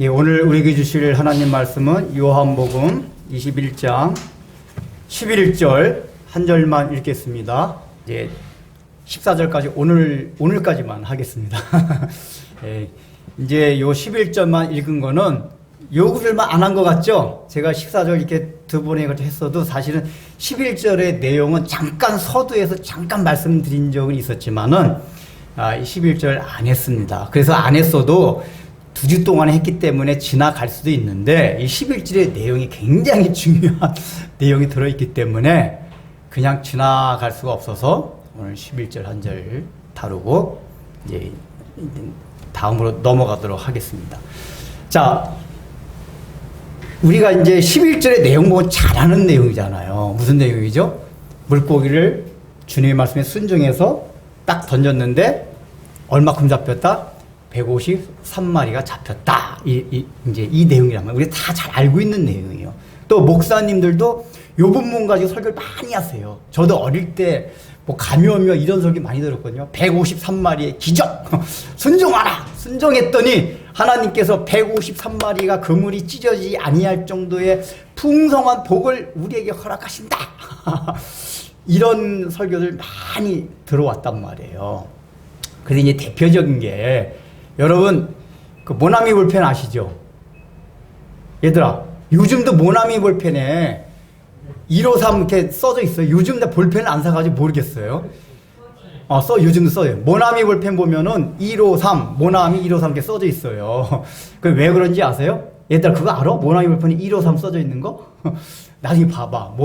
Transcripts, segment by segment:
예, 오늘 우리에게 주실 하나님 말씀은 요한복음 21장 11절 한 절만 읽겠습니다. 이제 14절까지 오늘까지만 하겠습니다. 예, 이제 요 11절만 읽은 거는 요 구절만 안 한 것 같죠? 제가 14절 이렇게 두 번에 했어도 사실은 11절의 내용은 잠깐 서두에서 잠깐 말씀드린 적은 있었지만은 11절 안 했습니다. 그래서 안 했어도 2주 동안 했기 때문에 지나갈 수도 있는데 이 11절의 내용이 굉장히 중요한 내용이 들어있기 때문에 그냥 지나갈 수가 없어서 오늘 11절 한 절 다루고 이제 다음으로 넘어가도록 하겠습니다. 자, 우리가 이제 11절의 내용 보면 잘하는 내용이잖아요. 무슨 내용이죠? 물고기를 주님의 말씀에 순종해서 딱 던졌는데 얼마큼 잡혔다? 153마리가 잡혔다. 이제 이 내용이란 말이에요. 우리 다 잘 알고 있는 내용이에요. 또 목사님들도 요 본문 가지고 설교를 많이 하세요. 저도 어릴 때 뭐 가면며 이런 설교 많이 들었거든요. 153마리의 기적. 순종하라. 순종했더니 하나님께서 153마리가 그물이 찢어지지 아니할 정도의 풍성한 복을 우리에게 허락하신다. 이런 설교들 많이 들어왔단 말이에요. 근데 이제 대표적인 게 여러분 그 모나미 볼펜 아시죠? 얘들아 요즘도 모나미 볼펜에 153 이렇게 써져 있어요. 요즘 다 볼펜을 안 사가지고 모르겠어요. 요즘도 써요. 모나미 볼펜 보면은 153 모나미 153 이렇게 써져 있어요. 그 왜 그런지 아세요? 얘들아 그거 알아? 모나미 볼펜에 153 써져 있는 거? 나중에 봐봐.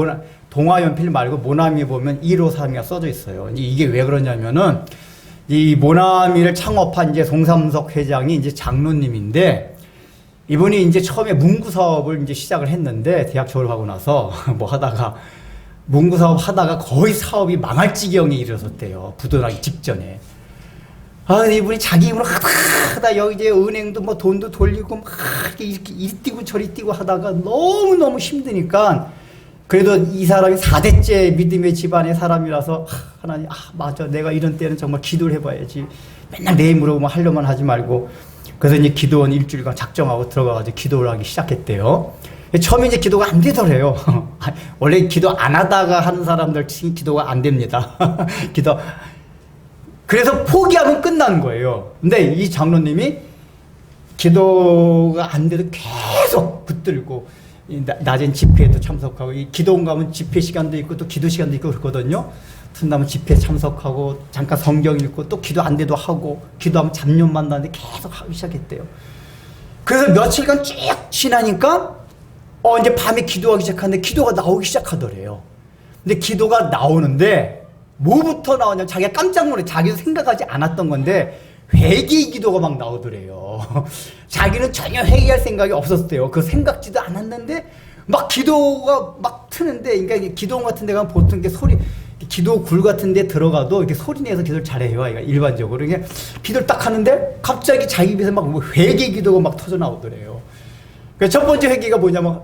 동화연필 말고 모나미 보면 153이가 써져 있어요. 이게 왜 그러냐면은 이 모나미를 창업한 이제 송삼석 회장이 이제 장로님인데 이분이 이제 처음에 문구 사업을 이제 시작을 했는데 대학 졸업하고 나서 뭐 하다가 문구 사업 하다가 거의 사업이 망할 지경에 이르렀대요. 부도나기 직전에. 이분이 자기 힘으로 하다 여기 이제 은행도 뭐 돈도 돌리고 막 이렇게 이리 뛰고 저리 뛰고 하다가 너무너무 힘드니까 그래도 이 사람이 4대째 믿음의 집안의 사람이라서 하나님 맞아 내가 이런 때는 정말 기도를 해봐야지 맨날 내 힘으로 뭐 하려만 하지 말고 그래서 이제 기도원 일주일간 작정하고 들어가가지고 기도를 하기 시작했대요. 처음에 이제 기도가 안 되더래요. 원래 기도 안 하다가 하는 사람들 기도가 안 됩니다. 그래서 포기하면 끝나는 거예요. 근데 이 장로님이 기도가 안 돼도 계속 붙들고 낮엔 집회에도 참석하고 이 기도원 가면 집회 시간도 있고 또 기도 시간도 있고 그렇거든요. 틈나면 집회 참석하고 잠깐 성경 읽고 또 기도 안 돼도 하고 기도하면 잡념 만나는데 계속 하기 시작했대요. 그래서 며칠간 쭉 지나니까 이제 밤에 기도하기 시작하는데 기도가 나오기 시작하더래요. 근데 기도가 나오는데 뭐부터 나오냐면 자기가 깜짝 놀래. 자기도 생각하지 않았던 건데 회개 기도가 막 나오더래요. 자기는 전혀 회개할 생각이 없었대요. 그 생각지도 않았는데 막 기도가 막 트는데 그러니까 기도원 같은 데 가면 보통 이렇게 기도 굴 같은 데 들어가도 이렇게 소리 내서 기도를 잘해요. 일반적으로. 그러니까 기도를 딱 하는데 갑자기 자기 입에서 막 회개 기도가 막 터져 나오더래요. 첫 번째 회개가 뭐냐면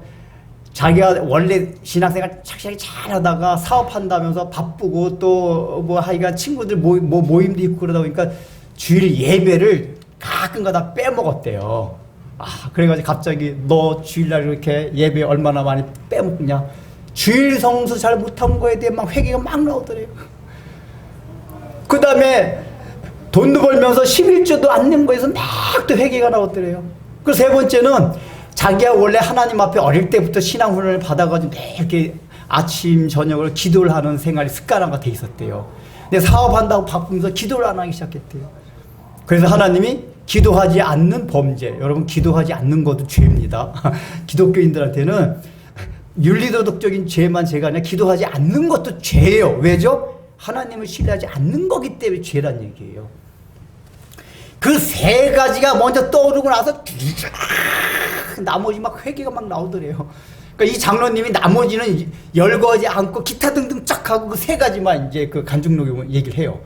자기가 원래 신앙생활 착실하게 잘 하다가 사업한다면서 바쁘고 또 뭐 하여간 친구들 모임도 있고 그러다 보니까 주일 예배를 가끔가다 빼먹었대요. 그래가지고 갑자기 너 주일날 이렇게 예배 얼마나 많이 빼먹냐. 주일 성수 잘 못한 거에 대해 막 회개가 막 나오더래요. 그 다음에 돈도 벌면서 11조도 안 낸 거에서 막 또 회개가 나오더래요. 그 세 번째는 자기가 원래 하나님 앞에 어릴 때부터 신앙훈련을 받아가지고 매일 이렇게 아침 저녁을 기도를 하는 생활이 습관화가 돼 있었대요. 근데 사업한다고 바쁘면서 기도를 안 하기 시작했대요. 그래서 하나님이 기도하지 않는 범죄, 여러분 기도하지 않는 것도 죄입니다. 기독교인들한테는 윤리도덕적인 죄만 죄가 아니라 기도하지 않는 것도 죄예요. 왜죠? 하나님을 신뢰하지 않는 거기 때문에 죄란 얘기예요. 그 세 가지가 먼저 떠오르고 나서 나머지 막 회개가 막 나오더래요. 그러니까 이 장로님이 나머지는 열거하지 않고 기타 등등 쫙 하고 그 세 가지만 이제 그 간증록에 얘기를 해요.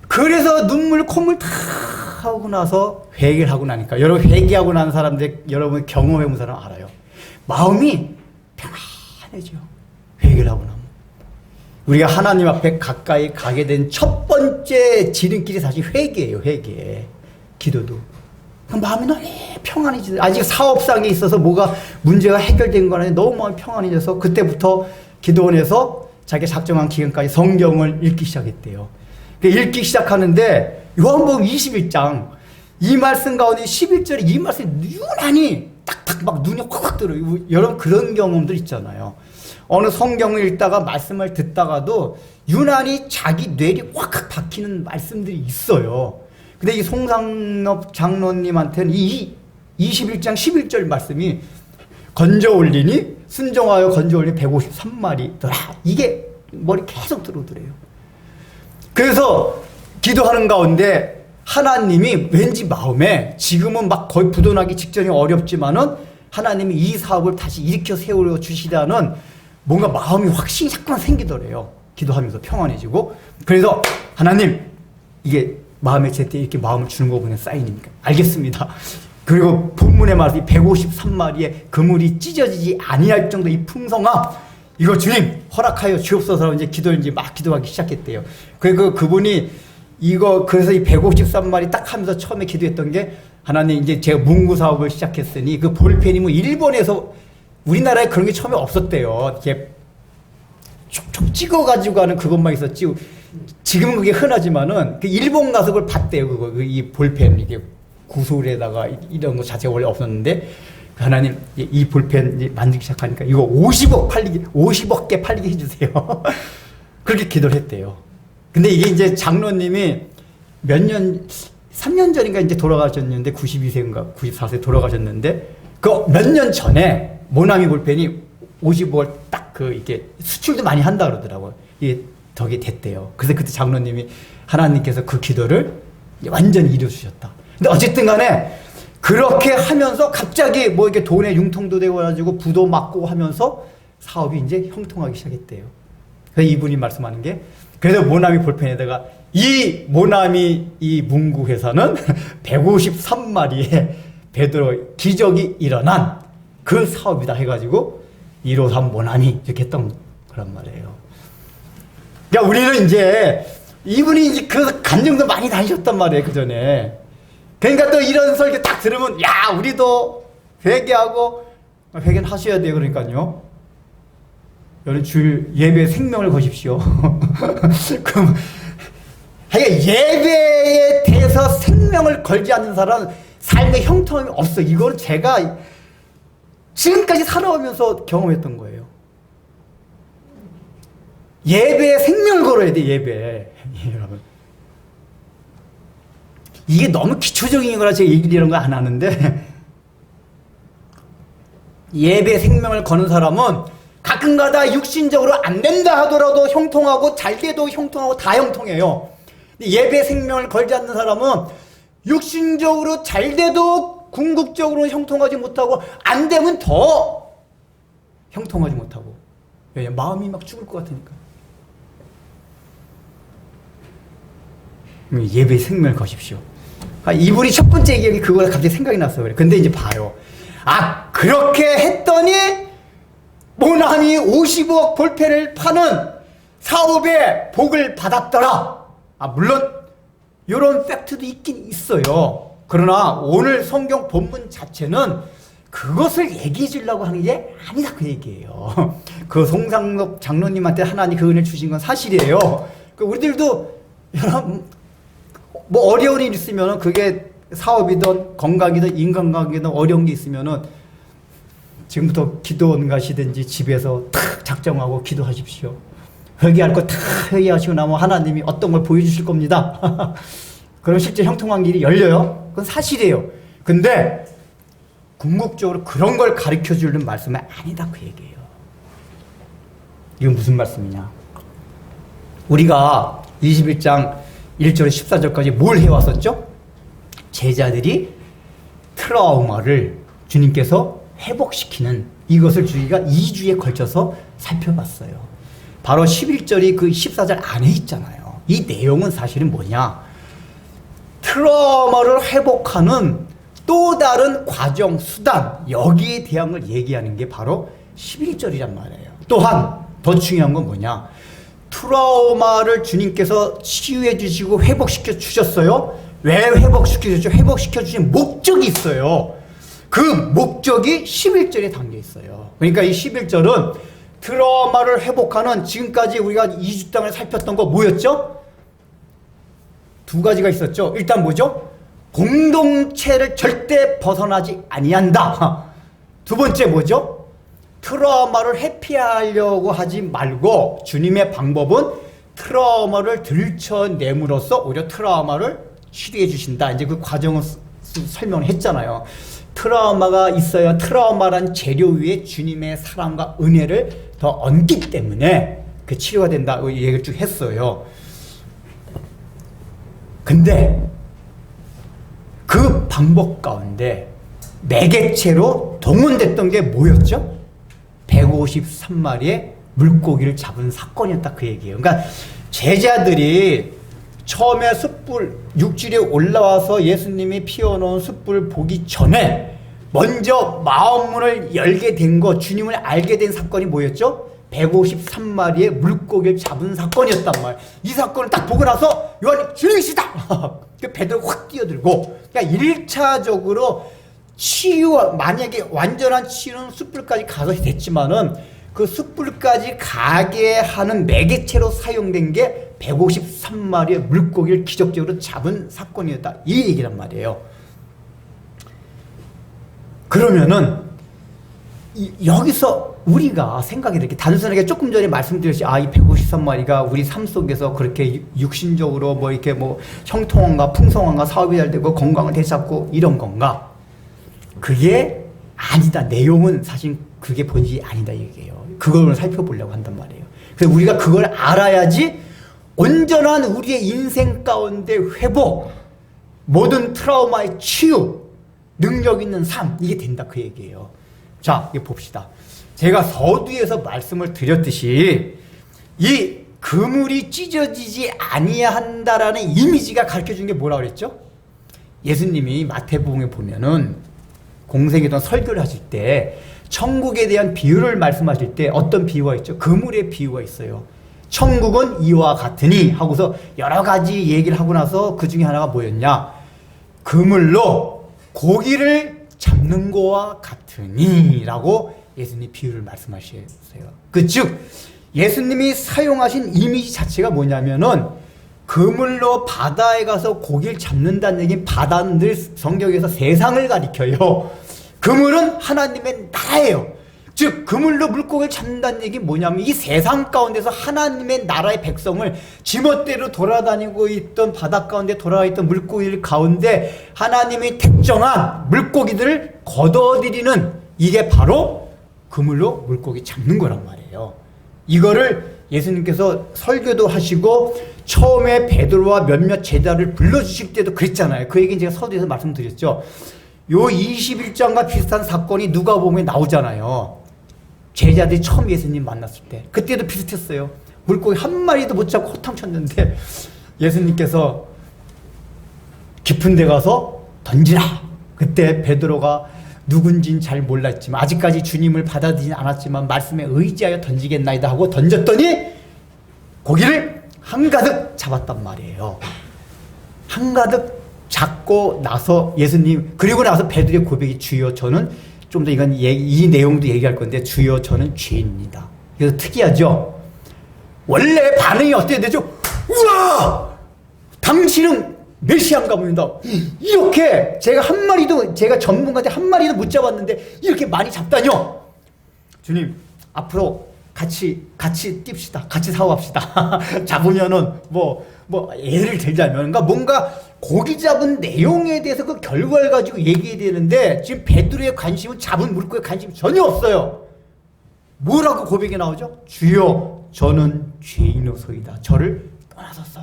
그래서 눈물 콧물 다 하고 나서 회개를 하고 나니까 여러분 회개하고 난 사람들 여러분 경험해본 사람 알아요. 마음이 평안해져. 회개를 하고 나면 우리가 하나님 앞에 가까이 가게 된 첫 번째 지름길이 사실 회개예요. 회개. 기도도 마음이 너무 평안해지더라고요. 아직 사업상에 있어서 뭐가 문제가 해결된 건 아닌데 너무 마음이 평안해져서 그때부터 기도원에서 자기가 작정한 기간까지 성경을 읽기 시작했대요. 읽기 시작하는데 요한복음 21장 이 말씀 가운데 11절에 이 말씀이 유난히 딱딱 막 눈이 확 들어요. 여러분 그런 경험들 있잖아요. 어느 성경을 읽다가 말씀을 듣다가도 유난히 자기 뇌리 확 박히는 말씀들이 있어요. 근데 이 송상섭 장로님한테는 이 21장 11절 말씀이 건져 올리니 순종하여 건져 올리니 153마리더라. 이게 머리 계속 들어오더래요. 그래서 기도하는 가운데 하나님이 왠지 마음에 지금은 막 거의 부도나기 직전이 어렵지만은 하나님이 이 사업을 다시 일으켜 세워 주시다는 뭔가 마음이 확신이 자꾸만 생기더래요. 기도하면서 평안해지고. 그래서 하나님 이게 마음에 제때 이렇게 마음을 주는 거 보면 사인입니까? 알겠습니다. 그리고 본문의 말씀이 153마리의 그물이 찢어지지 아니할 정도 이 풍성함, 이거 주님 허락하여 주옵소서. 이제 기도를 이제 막 기도하기 시작했대요. 그리고 그분이 이거 그래서 이 153마리 딱 하면서 처음에 기도했던 게 하나님 이제 제가 문구 사업을 시작했으니 그 볼펜이 뭐 일본에서 우리나라에 그런 게 처음에 없었대요. 이렇게 촉촉 찍어가지고 하는 그것만 있었지. 지금은 그게 흔하지만은 그 일본 가서 그걸 봤대요. 그거 이 볼펜 이게 구슬에다가 이런 거 자체가 원래 없었는데 하나님 이 볼펜 만들기 시작하니까 이거 50억 개 팔리게 해주세요. 그렇게 기도를 했대요. 근데 이게 이제 장로님이 몇 년, 3년 전인가 이제 돌아가셨는데 92세인가 94세 돌아가셨는데 그 몇 년 전에 모나미 볼펜이 50억을 딱 이렇게 수출도 많이 한다 그러더라고요. 이게 덕이 됐대요. 그래서 그때 장로님이 하나님께서 그 기도를 완전히 이루어주셨다. 근데 어쨌든 간에 그렇게 하면서 갑자기 뭐 이렇게 돈에 융통도 되고 가지고 부도 맞고 하면서 사업이 이제 형통하기 시작했대요. 그래서 이분이 말씀하는 게 그래서 모나미 볼펜에다가 이 모나미 이 문구 회사는 153마리의 베드로 기적이 일어난 그 사업이다 해가지고 153 모나미 이렇게 했던 거란 말이에요. 그러니까 우리는 이제 이분이 이제 그 간증도 많이 다니셨단 말이에요, 그 전에. 그러니까 또 이런 설교 딱 들으면 야 우리도 회개하고 회개는 하셔야 돼요. 그러니까요. 여러분 주일 예배에 생명을 거십시오. 그럼 예배에 대해서 생명을 걸지 않는 사람은 삶의 형통함이 없어. 이걸 제가 지금까지 살아오면서 경험했던 거예요. 예배에 생명을 걸어야 돼. 예배에. 여러분. 이게 너무 기초적인 거라 제가 얘기를 이런 거 안 하는데 예배에 생명을 거는 사람은 가끔가다 육신적으로 안 된다 하더라도 형통하고 잘 돼도 형통하고 다 형통해요. 예배에 생명을 걸지 않는 사람은 육신적으로 잘 돼도 궁극적으로 형통하지 못하고 안 되면 더 형통하지 못하고 마음이 막 죽을 것 같으니까. 예배에 생명을 거십시오. 이분이 첫 번째 얘기가 그거가 갑자기 생각이 났어요. 그래. 근데 이제 봐요. 아, 그렇게 했더니 모나미 50억 볼펜을 파는 사업에 복을 받았더라. 아, 물론 이런 팩트도 있긴 있어요. 그러나 오늘 성경 본문 자체는 그것을 얘기해 주려고 하는 게 아니다 그 얘기예요. 그 송상섭 장로님한테 하나님 그 은혜 주신 건 사실이에요. 우리들도 여러분 뭐 어려운 일 있으면은 그게 사업이든 건강이든 인간관계든 어려운 게 있으면은 지금부터 기도원 가시든지 집에서 탁 작정하고 기도하십시오. 회개할 거 다 회개하시고 나면 하나님이 어떤 걸 보여주실 겁니다. 그럼 실제 형통한 길이 열려요. 그건 사실이에요. 근데 궁극적으로 그런 걸 가르쳐 주는 말씀은 아니다 그 얘기예요. 이건 무슨 말씀이냐. 우리가 21장 1절에 14절까지 뭘 해왔었죠? 제자들이 트라우마를 주님께서 회복시키는 이것을 저희가 2주에 걸쳐서 살펴봤어요. 바로 11절이 그 14절 안에 있잖아요. 이 내용은 사실은 뭐냐? 트라우마를 회복하는 또 다른 과정, 수단, 여기에 대한 걸 얘기하는 게 바로 11절이란 말이에요. 또한 더 중요한 건 뭐냐? 트라우마를 주님께서 치유해 주시고 회복시켜 주셨어요. 왜 회복시켜주죠? 회복시켜주신 목적이 있어요. 그 목적이 11절에 담겨 있어요. 그러니까 이 11절은 트라우마를 회복하는, 지금까지 우리가 2주 동안 살폈던 거 뭐였죠? 두 가지가 있었죠. 일단 뭐죠? 공동체를 절대 벗어나지 아니한다. 두 번째 뭐죠? 트라우마를 회피하려고 하지 말고 주님의 방법은 트라우마를 들춰냄으로써 오히려 트라우마를 치료해 주신다. 이제 그 과정을 설명을 했잖아요. 트라우마가 있어야 트라우마란 재료 위에 주님의 사랑과 은혜를 더 얹기 때문에 그 치료가 된다고 얘기를 쭉 했어요. 근데 그 방법 가운데 매개체로 동원됐던 게 뭐였죠? 153마리의 물고기를 잡은 사건이었다, 그 얘기예요. 그러니까 제자들이 처음에 숯불, 육지에 올라와서 예수님이 피워놓은 숯불을 보기 전에 먼저 마음문을 열게 된 거, 주님을 알게 된 사건이 뭐였죠? 153마리의 물고기를 잡은 사건이었단 말이에요. 이 사건을 딱 보고 나서 요한이 주님이시다! 베드로가 확 뛰어들고, 그러니까 1차적으로 치유, 만약에 완전한 치유는 숯불까지 가서 됐지만은 그 숯불까지 가게 하는 매개체로 사용된 게 153마리의 물고기를 기적적으로 잡은 사건이었다, 이 얘기란 말이에요. 그러면은 여기서 우리가 생각이 이렇게 단순하게 조금 전에 말씀드렸지, 이 153마리가 우리 삶 속에서 그렇게 육신적으로 뭐 이렇게 뭐 형통한가 풍성한가 사업이 잘 되고 건강을 되찾고 이런 건가? 그게 아니다. 내용은 사실 그게 본질이 아니다 얘기예요. 그걸 살펴보려고 한단 말이에요. 그래서 우리가 그걸 알아야지 온전한 우리의 인생 가운데 회복, 모든 트라우마의 치유, 능력 있는 삶, 이게 된다, 그 얘기예요. 자, 이거 봅시다. 제가 서두에서 말씀을 드렸듯이 이 그물이 찢어지지 아니한다라는 이미지가 가르쳐준 게 뭐라고 그랬죠? 예수님이 마태복음에 보면은 공생애던 설교를 하실 때 천국에 대한 비유를 말씀하실 때 어떤 비유가 있죠? 그물의 비유가 있어요. 천국은 이와 같으니 하고서 여러 가지 얘기를 하고 나서 그 중에 하나가 뭐였냐? 그물로 고기를 잡는 거와 같으니 라고 예수님이 비유를 말씀하셨어요. 즉 예수님이 사용하신 이미지 자체가 뭐냐면은 그물로 바다에 가서 고기를 잡는다는 얘기는, 바다는 늘 성경에서 세상을 가리켜요. 그물은 하나님의 나라예요. 즉 그물로 물고기를 잡는다는 얘기는 뭐냐면 이 세상 가운데서 하나님의 나라의 백성을 지멋대로 돌아다니고 있던, 바다 가운데 돌아있던 물고기들 가운데 하나님이 택정한 물고기들을 걷어들이는, 이게 바로 그물로 물고기 잡는 거란 말이에요. 이거를 예수님께서 설교도 하시고 처음에 베드로와 몇몇 제자를 불러주실 때도 그랬잖아요. 그 얘기는 제가 서두에서 말씀드렸죠. 요 21장과 비슷한 사건이 누가복음에 나오잖아요. 제자들이 처음 예수님 만났을 때 그때도 비슷했어요. 물고기 한 마리도 못 잡고 호탕 쳤는데 예수님께서 깊은 데 가서 던지라. 그때 베드로가 누군지는 잘 몰랐지만, 아직까지 주님을 받아들이지 않았지만 말씀에 의지하여 던지겠나이다 하고 던졌더니 고기를 한가득 잡았단 말이에요. 한가득 잡고 나서 예수님, 그리고 나서 베드로의 고백이, 주여 저는, 좀 더 이건 이 내용도 얘기할 건데, 주여 저는 죄인입니다. 그래서 특이하죠? 원래 반응이 어떻게 되죠? 우와! 당신은 메시아인가 봅니다. 이렇게 제가 한 마리도, 제가 전문가한테 한 마리도 못 잡았는데 이렇게 많이 잡다뇨. 주님, 앞으로 같이 뜁시다. 같이 사업합시다. 잡으면은 예를 들자면, 그러니까 뭔가 고기 잡은 내용에 대해서 그 결과를 가지고 얘기해야 되는데 지금 베드로의 관심은 잡은 물고기에 관심이 전혀 없어요. 뭐라고 고백이 나오죠? 주여 저는 죄인으로소이다. 저를 떠나소서.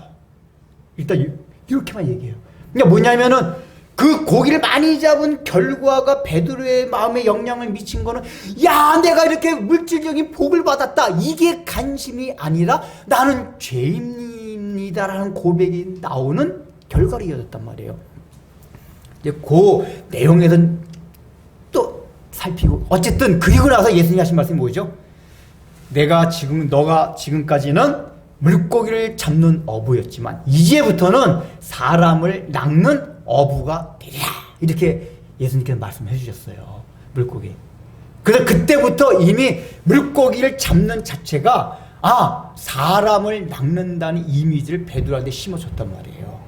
일단 이렇게만 얘기해요. 그러니까 뭐냐면은 그 고기를 많이 잡은 결과가 베드로의 마음에 영향을 미친 거는, 야, 내가 이렇게 물질적인 복을 받았다, 이게 관심이 아니라 나는 죄인입니다라는 고백이 나오는 결과로 이어졌단 말이에요. 이제 그 내용에선 또 살피고, 어쨌든 그리고 나서 예수님이 하신 말씀이 뭐죠? 너가 지금까지는 물고기를 잡는 어부였지만 이제부터는 사람을 낚는 어부가 되리라. 이렇게 예수님께서 말씀해 주셨어요. 물고기. 그래서 그때부터 이미 물고기를 잡는 자체가 사람을 낚는다는 이미지를 베드로한테 심어줬단 말이에요.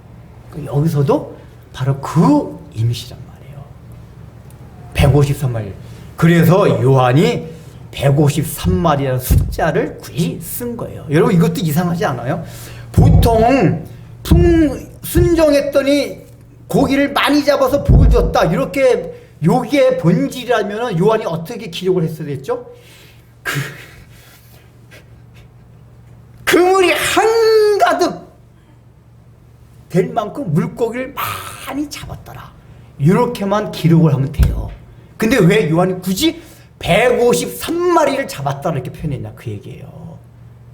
여기서도 바로 그 이미지란 말이에요. 153마리. 그래서 요한이 153마리라는 숫자를 굳이 쓴 거예요. 여러분 이것도 이상하지 않아요? 보통 순종했더니 고기를 많이 잡아서 복을 줬다. 이렇게 요게 본질이라면 요한이 어떻게 기록을 했어야 됐죠? 그물이 한가득 될 만큼 물고기를 많이 잡았더라. 이렇게만 기록을 하면 돼요. 근데 왜 요한이 굳이 153마리를 잡았다 이렇게 표현했냐 그 얘기예요.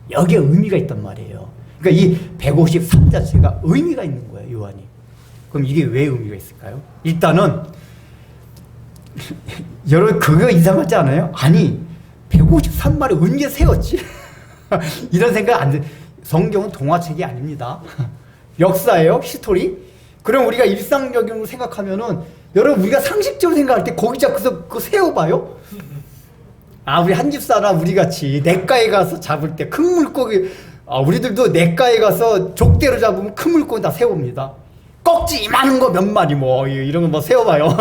여기에 의미가 있단 말이에요. 그러니까 이 153 자체가 의미가 있는 거예요, 요한이. 그럼 이게 왜 의미가 있을까요? 일단은 여러분 그거 이상하지 않아요? 아니 153마리 언제 세웠지? 이런 생각 안 돼. 성경은 동화책이 아닙니다. 역사예요, 히스토리. 그럼 우리가 일상적으로 생각하면은 여러분 우리가 상식적으로 생각할 때 거기 잡고서 그거 세워봐요? 우리 한 집 사람 우리 같이 냇가에 가서 잡을 때 큰 물고기 우리들도 냇가에 가서 족대로 잡으면 큰 물고기 다 세웁니다. 꺽지 이만한 거 몇 마리 이런 거 세워봐요.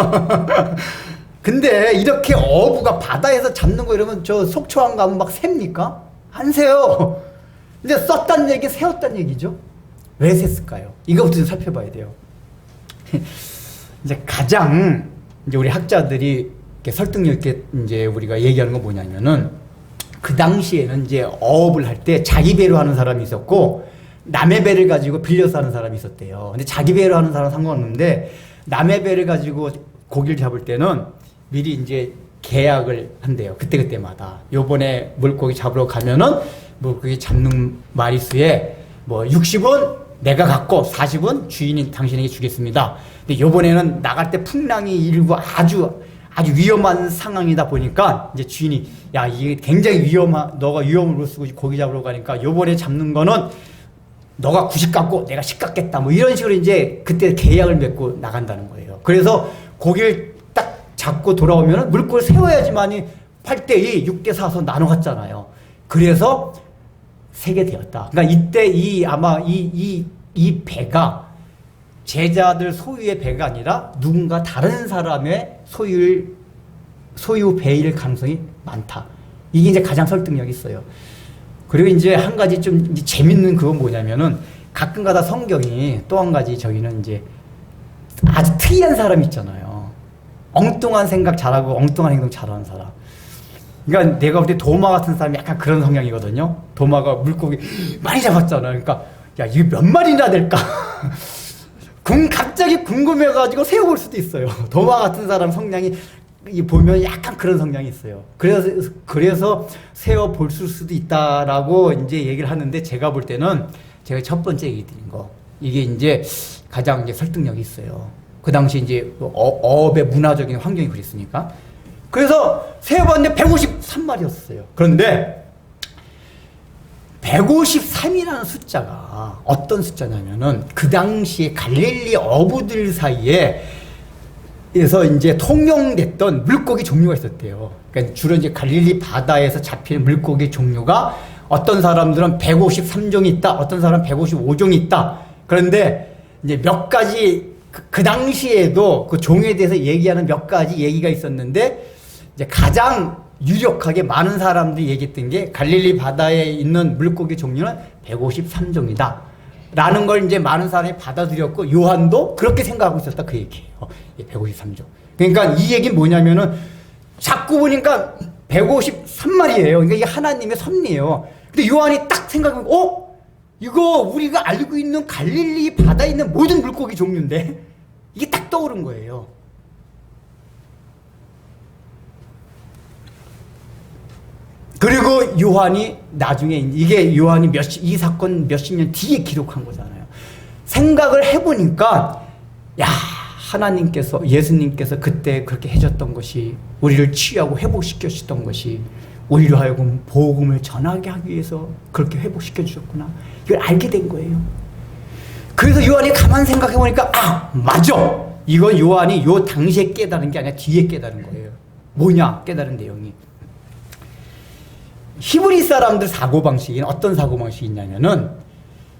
근데 이렇게 어부가 바다에서 잡는 거 이러면 저 속초항 가면 막 셉니까? 안 세요. 근데 썼다는 얘기 세웠다는 얘기죠. 왜 셌을까요? 이거부터 살펴봐야 돼요. 이제 가장 이제 우리 학자들이 설득력 있게 이제 우리가 얘기하는 건 뭐냐면은 그 당시에는 이제 어업을 할 때 자기 배로 하는 사람이 있었고 남의 배를 가지고 빌려서 하는 사람이 있었대요. 근데 자기 배로 하는 사람은 상관없는데 남의 배를 가지고 고기를 잡을 때는 미리 이제 계약을 한대요. 그때마다. 요번에 물고기 잡으러 가면은 물고기 잡는 마리수에 60은 내가 갖고 40은 주인인 당신에게 주겠습니다. 근데 요번에는 나갈 때 풍랑이 일고 아주 위험한 상황이다 보니까 이제 주인이 이게 굉장히 너가 위험을 무릅쓰고 고기 잡으러 가니까 요번에 잡는 거는 너가 90 갖고 내가 10 갖겠다. 이런 식으로 이제 그때 계약을 맺고 나간다는 거예요. 그래서 고기를 딱 잡고 돌아오면 물고기를 세워야지만이 8대2, 6대4서 나눠 갔잖아요. 그래서 세게 되었다. 그러니까 이때 아마 이 배가 제자들 소유의 배가 아니라 누군가 다른 사람의 소유 배일 가능성이 많다. 이게 이제 가장 설득력이 있어요. 그리고 이제 한 가지 좀 재밌는 그건 뭐냐면은 가끔가다 성경이 또 한 가지 저기는 이제 아주 특이한 사람 있잖아요. 엉뚱한 생각 잘하고 엉뚱한 행동 잘하는 사람. 그러니까 내가 볼 때 도마 같은 사람이 약간 그런 성향이거든요. 도마가 물고기 많이 잡았잖아. 그러니까 이게 몇 마리나 될까? 갑자기 궁금해가지고 세워볼 수도 있어요. 도마 같은 사람 성향이 보면 약간 그런 성향이 있어요. 그래서 세워볼 수도 있다라고 이제 얘기를 하는데 제가 볼 때는 제가 첫 번째 얘기 드린 거 이게 이제 가장 이제 설득력이 있어요. 그 당시 이제 어업의 문화적인 환경이 그랬으니까. 그래서 세워봤는데 153마리였어요. 그런데 153이라는 숫자가 어떤 숫자냐면은 그 당시에 갈릴리 어부들 사이에 에서 이제 통용됐던 물고기 종류가 있었대요. 그러니까 주로 이제 갈릴리 바다에서 잡히는 물고기 종류가 어떤 사람들은 153종이 있다, 어떤 사람은 155종이 있다. 그런데 이제 몇 가지 그 당시에도 그 종에 대해서 얘기하는 몇 가지 얘기가 있었는데 이제 가장 유력하게 많은 사람들이 얘기했던 게 갈릴리 바다에 있는 물고기 종류는 153종이다. 라는 걸 이제 많은 사람이 받아들였고 요한도 그렇게 생각하고 있었다 그 얘기예요. 153종. 그러니까 이 얘기는 뭐냐면은 자꾸 보니까 153마리예요. 그러니까 이게 하나님의 섭리예요. 근데 요한이 딱 생각하면 이거 우리가 알고 있는 갈릴리 바다에 있는 모든 물고기 종류인데 이게 딱 떠오른 거예요. 그리고 요한이 나중에 이게 요한이 이 사건 몇십 년 뒤에 기록한 거잖아요. 생각을 해보니까 하나님께서 예수님께서 그때 그렇게 해줬던 것이 우리를 치유하고 회복시켜 주셨던 것이 우리로 하여금 복음을 전하게 하기 위해서 그렇게 회복시켜 주셨구나. 이걸 알게 된 거예요. 그래서 요한이 가만 생각해 보니까 맞아. 이건 요한이 요 당시에 깨달은 게 아니라 뒤에 깨달은 거예요. 뭐냐 깨달은 내용이. 히브리 사람들 사고방식은 어떤 사고방식이 있냐면은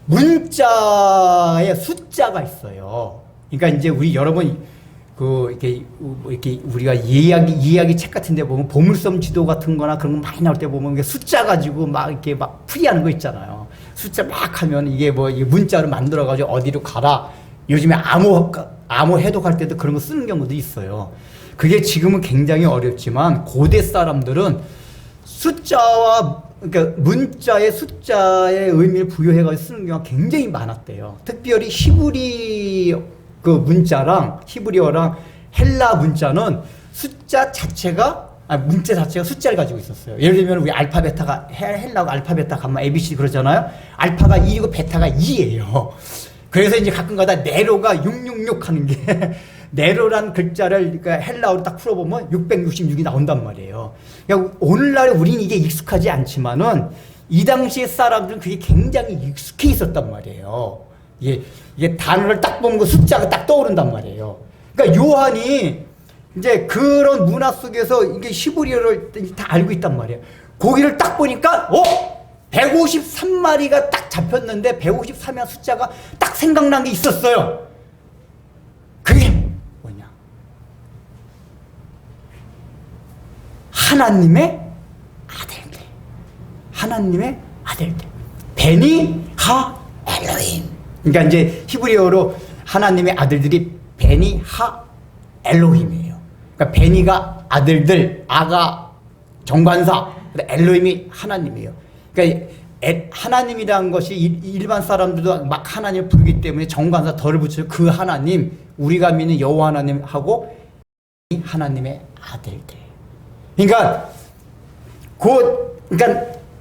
문자에 숫자가 있어요. 그러니까 이제 우리 여러분 이렇게 우리가 이야기 책 같은 데 보면 보물섬 지도 같은 거나 그런 거 많이 나올 때 보면 숫자 가지고 막 이렇게 막 풀이하는 거 있잖아요. 숫자 막 하면 이게 문자로 만들어가지고 어디로 가라. 요즘에 암호 해독할 때도 그런 거 쓰는 경우도 있어요. 그게 지금은 굉장히 어렵지만 고대 사람들은 그러니까 문자에 숫자의 의미를 부여해가지고 쓰는 경우가 굉장히 많았대요. 특별히 히브리 히브리어랑 헬라 문자는 문자 자체가 숫자를 가지고 있었어요. 예를 들면 우리 알파 베타가 헬라고 알파 베타 감마 ABC 그러잖아요. 알파가 1이고 베타가 2예요. 그래서 이제 가끔가다 네로가 666 하는 게 네로란 글자를 그러니까 헬라어로 딱 풀어보면 666이 나온단 말이에요. 그러니까 오늘날 우리는 이게 익숙하지 않지만은 이 당시의 사람들은 그게 굉장히 익숙해 있었단 말이에요. 이게 단어를 딱 보면 그 숫자가 딱 떠오른단 말이에요. 그러니까 요한이 이제 그런 문화 속에서 이게 히브리어를 다 알고 있단 말이에요. 거기를 딱 보니까 153마리가 딱 잡혔는데 153이라는 숫자가 딱 생각난 게 있었어요. 그게 뭐냐? 하나님의 아들들. 하나님의 아들들. 베니 하 엘로힘. 그러니까 이제 히브리어로 하나님의 아들들이 베니 하 엘로힘이에요. 그러니까 베니가 아들들, 아가 정관사, 엘로힘이 하나님이에요. 그러니까 하나님이라는 것이 일반 사람들도 막 하나님을 부르기 때문에 정관사 덜을 붙여서 그 하나님, 우리가 믿는 여호와 하나님하고 하나님의 아들들. 그러니까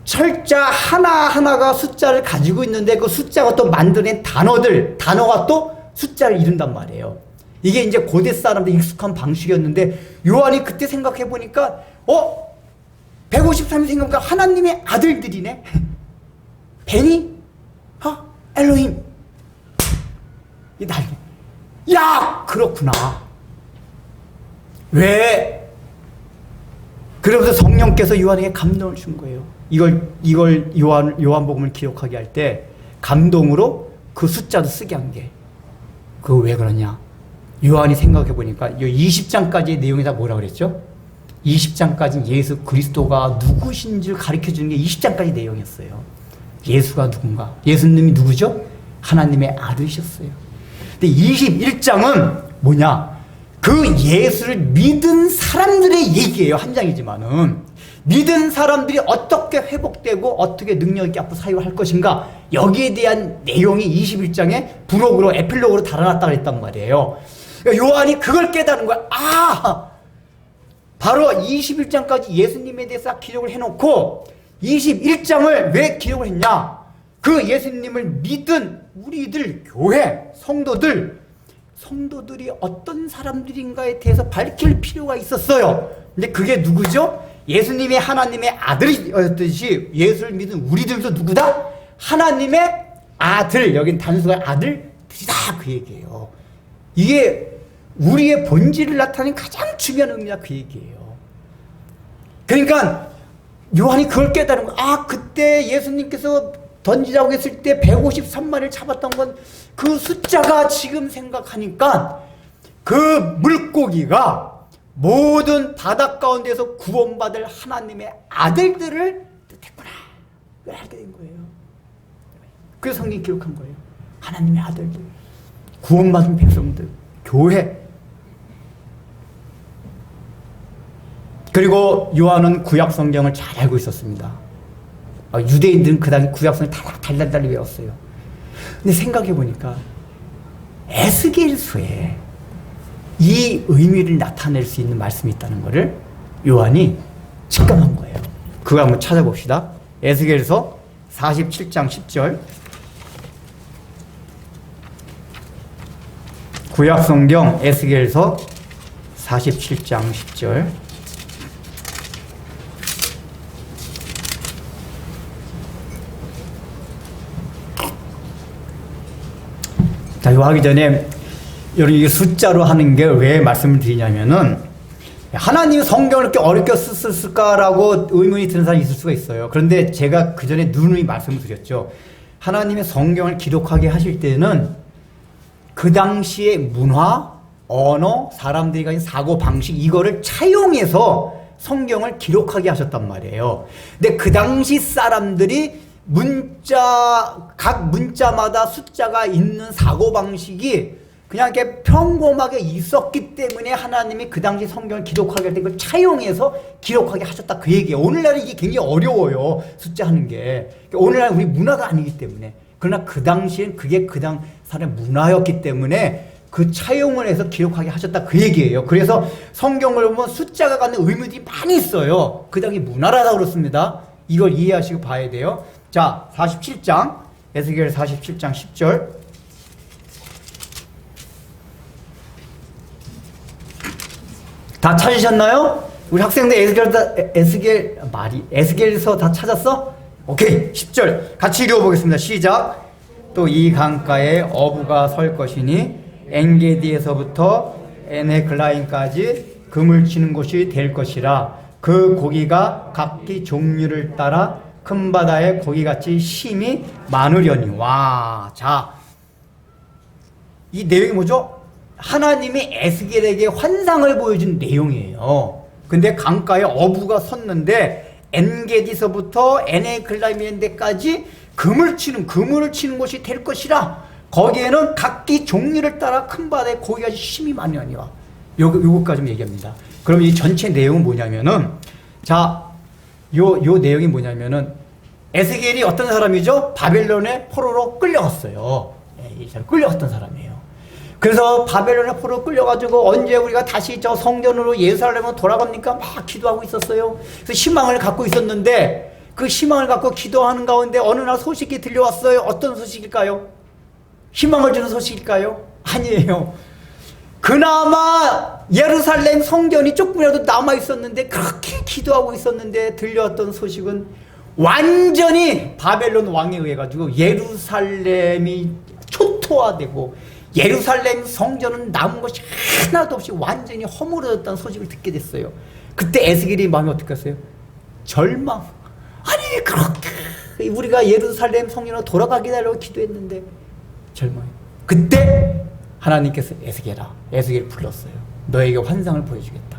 철자 하나하나가 숫자를 가지고 있는데 그 숫자가 또 만들어낸 단어가 또 숫자를 이룬단 말이에요. 이게 이제 고대 사람들 익숙한 방식이었는데 요한이 그때 생각해 보니까 153이 생각하니까 하나님의 아들들이네. 베니 하 엘로힘. 이 난리. 야 그렇구나. 왜? 그러면서 성령께서 요한에게 감동을 준 거예요. 이걸 요한복음을 기록하게 할 때 감동으로 그 숫자도 쓰게 한 게. 그거 왜 그러냐? 요한이 생각해 보니까 20장까지의 내용이 다 뭐라 그랬죠? 20장까지는 예수 그리스도가 누구신지를 가르쳐 주는 게 20장까지 내용이었어요. 예수가 누군가? 예수님이 누구죠? 하나님의 아들이셨어요. 근데 21장은 뭐냐? 그 예수를 믿은 사람들의 얘기예요. 한 장이지만은. 믿은 사람들이 어떻게 회복되고 어떻게 능력 있게 앞으로 사유할 것인가, 여기에 대한 내용이 21장에 부록으로 에필로그로 달아놨다고 했단 말이에요. 요한이 그걸 깨달은 거야. 바로 21장까지 예수님에 대해서 기록을 해놓고 21장을 왜 기록을 했냐? 그 예수님을 믿은 우리들 교회 성도들이 어떤 사람들인가에 대해서 밝힐 필요가 있었어요. 근데 그게 누구죠? 예수님이 하나님의 아들이었듯이 예수를 믿은 우리들도 누구다? 하나님의 아들. 여긴 단수가 아들들이다. 그 얘기예요. 이게 우리의 본질을 나타내는 가장 중요한 의미가 그 얘기예요. 그러니까 요한이 그걸 깨달은 거야. 그때 예수님께서 던지자고 했을 때 153마리를 잡았던 건 그 숫자가 지금 생각하니까 그 물고기가 모든 바다 가운데서 구원받을 하나님의 아들들을 뜻했구나. 그걸 알게 된 거예요. 그래서 성경이 기록한 거예요. 하나님의 아들들, 구원받은 백성들, 교회. 그리고 요한은 구약 성경을 잘 알고 있었습니다. 유대인들은 그 당시 구약 성경을 달달달리 외웠어요. 근데 생각해 보니까 에스겔서에 이 의미를 나타낼 수 있는 말씀이 있다는 것을 요한이 직감한 거예요. 그거 한번 찾아봅시다. 에스겔서 47장 10절. 구약성경 에스겔서 47장 10절. 자, 이거 하기 전에 이런 숫자로 하는 게 왜 말씀을 드리냐면은 하나님이 성경을 이렇게 어렵게 썼을까라고 의문이 드는 사람이 있을 수가 있어요. 그런데 제가 그 전에 누누이 말씀을 드렸죠. 하나님의 성경을 기록하게 하실 때는 그 당시의 문화, 언어, 사람들이 가진 사고방식 이거를 차용해서 성경을 기록하게 하셨단 말이에요. 근데 그 당시 사람들이 각 문자마다 숫자가 있는 사고방식이 그냥 이렇게 평범하게 있었기 때문에 하나님이 그 당시 성경을 기록하게 할 때 그걸 차용해서 기록하게 하셨다 그 얘기예요. 오늘날은 이게 굉장히 어려워요. 숫자 하는 게. 오늘날 우리 문화가 아니기 때문에. 그러나 그 당시엔 그게 그 당 사람의 문화였기 때문에 그 차용을 해서 기록하게 하셨다 그 얘기예요. 그래서 성경을 보면 숫자가 갖는 의미들이 많이 있어요. 그 당시 문화라고 그렇습니다. 이걸 이해하시고 봐야 돼요. 자, 47장 에스겔 47장 10절 다 찾으셨나요? 우리 학생들 에스겔서 다 찾았어? 오케이. 10절 같이 읽어보겠습니다. 시작. 또 이 강가에 어부가 설 것이니 엔게디에서부터 에네글라임까지 금을 치는 곳이 될 것이라. 그 고기가 각기 종류를 따라 큰 바다의 고기같이 힘이 많으려니. 와, 자, 이 내용이 뭐죠? 하나님이 에스겔에게 환상을 보여준 내용이에요. 근데 강가에 어부가 섰는데 엔게디서부터 에네글라임까지 그물을 치는 곳이 될 것이라. 거기에는 각기 종류를 따라 큰 바다에 고기가 힘이 많으니와. 요것까지 얘기합니다. 그럼 이 전체 내용은 뭐냐면은, 자, 요 내용이 뭐냐면은, 에스겔이 어떤 사람이죠? 바벨론의 포로로 끌려갔어요. 이 사람 끌려갔던 사람이에요. 그래서 바벨론의 포로로 끌려가지고 언제 우리가 다시 저 성전으로 예루살렘으로 돌아갑니까? 막 기도하고 있었어요. 그래서 희망을 갖고 있었는데, 그 희망을 갖고 기도하는 가운데 어느 날 소식이 들려왔어요. 어떤 소식일까요? 희망을 주는 소식일까요? 아니에요. 그나마 예루살렘 성전이 조금이라도 남아있었는데, 그렇게 기도하고 있었는데 들려왔던 소식은 완전히 바벨론 왕에 의해 가지고 예루살렘이 초토화되고 예루살렘 성전은 남은 것이 하나도 없이 완전히 허물어졌다는 소식을 듣게 됐어요. 그때 에스겔이 마음이 어떻겠어요? 절망. 아니, 그렇게 우리가 예루살렘 성전으로 돌아가게 하려고 기도했는데 절망. 그때 하나님께서 에스겔을 불렀어요. 너에게 환상을 보여주겠다.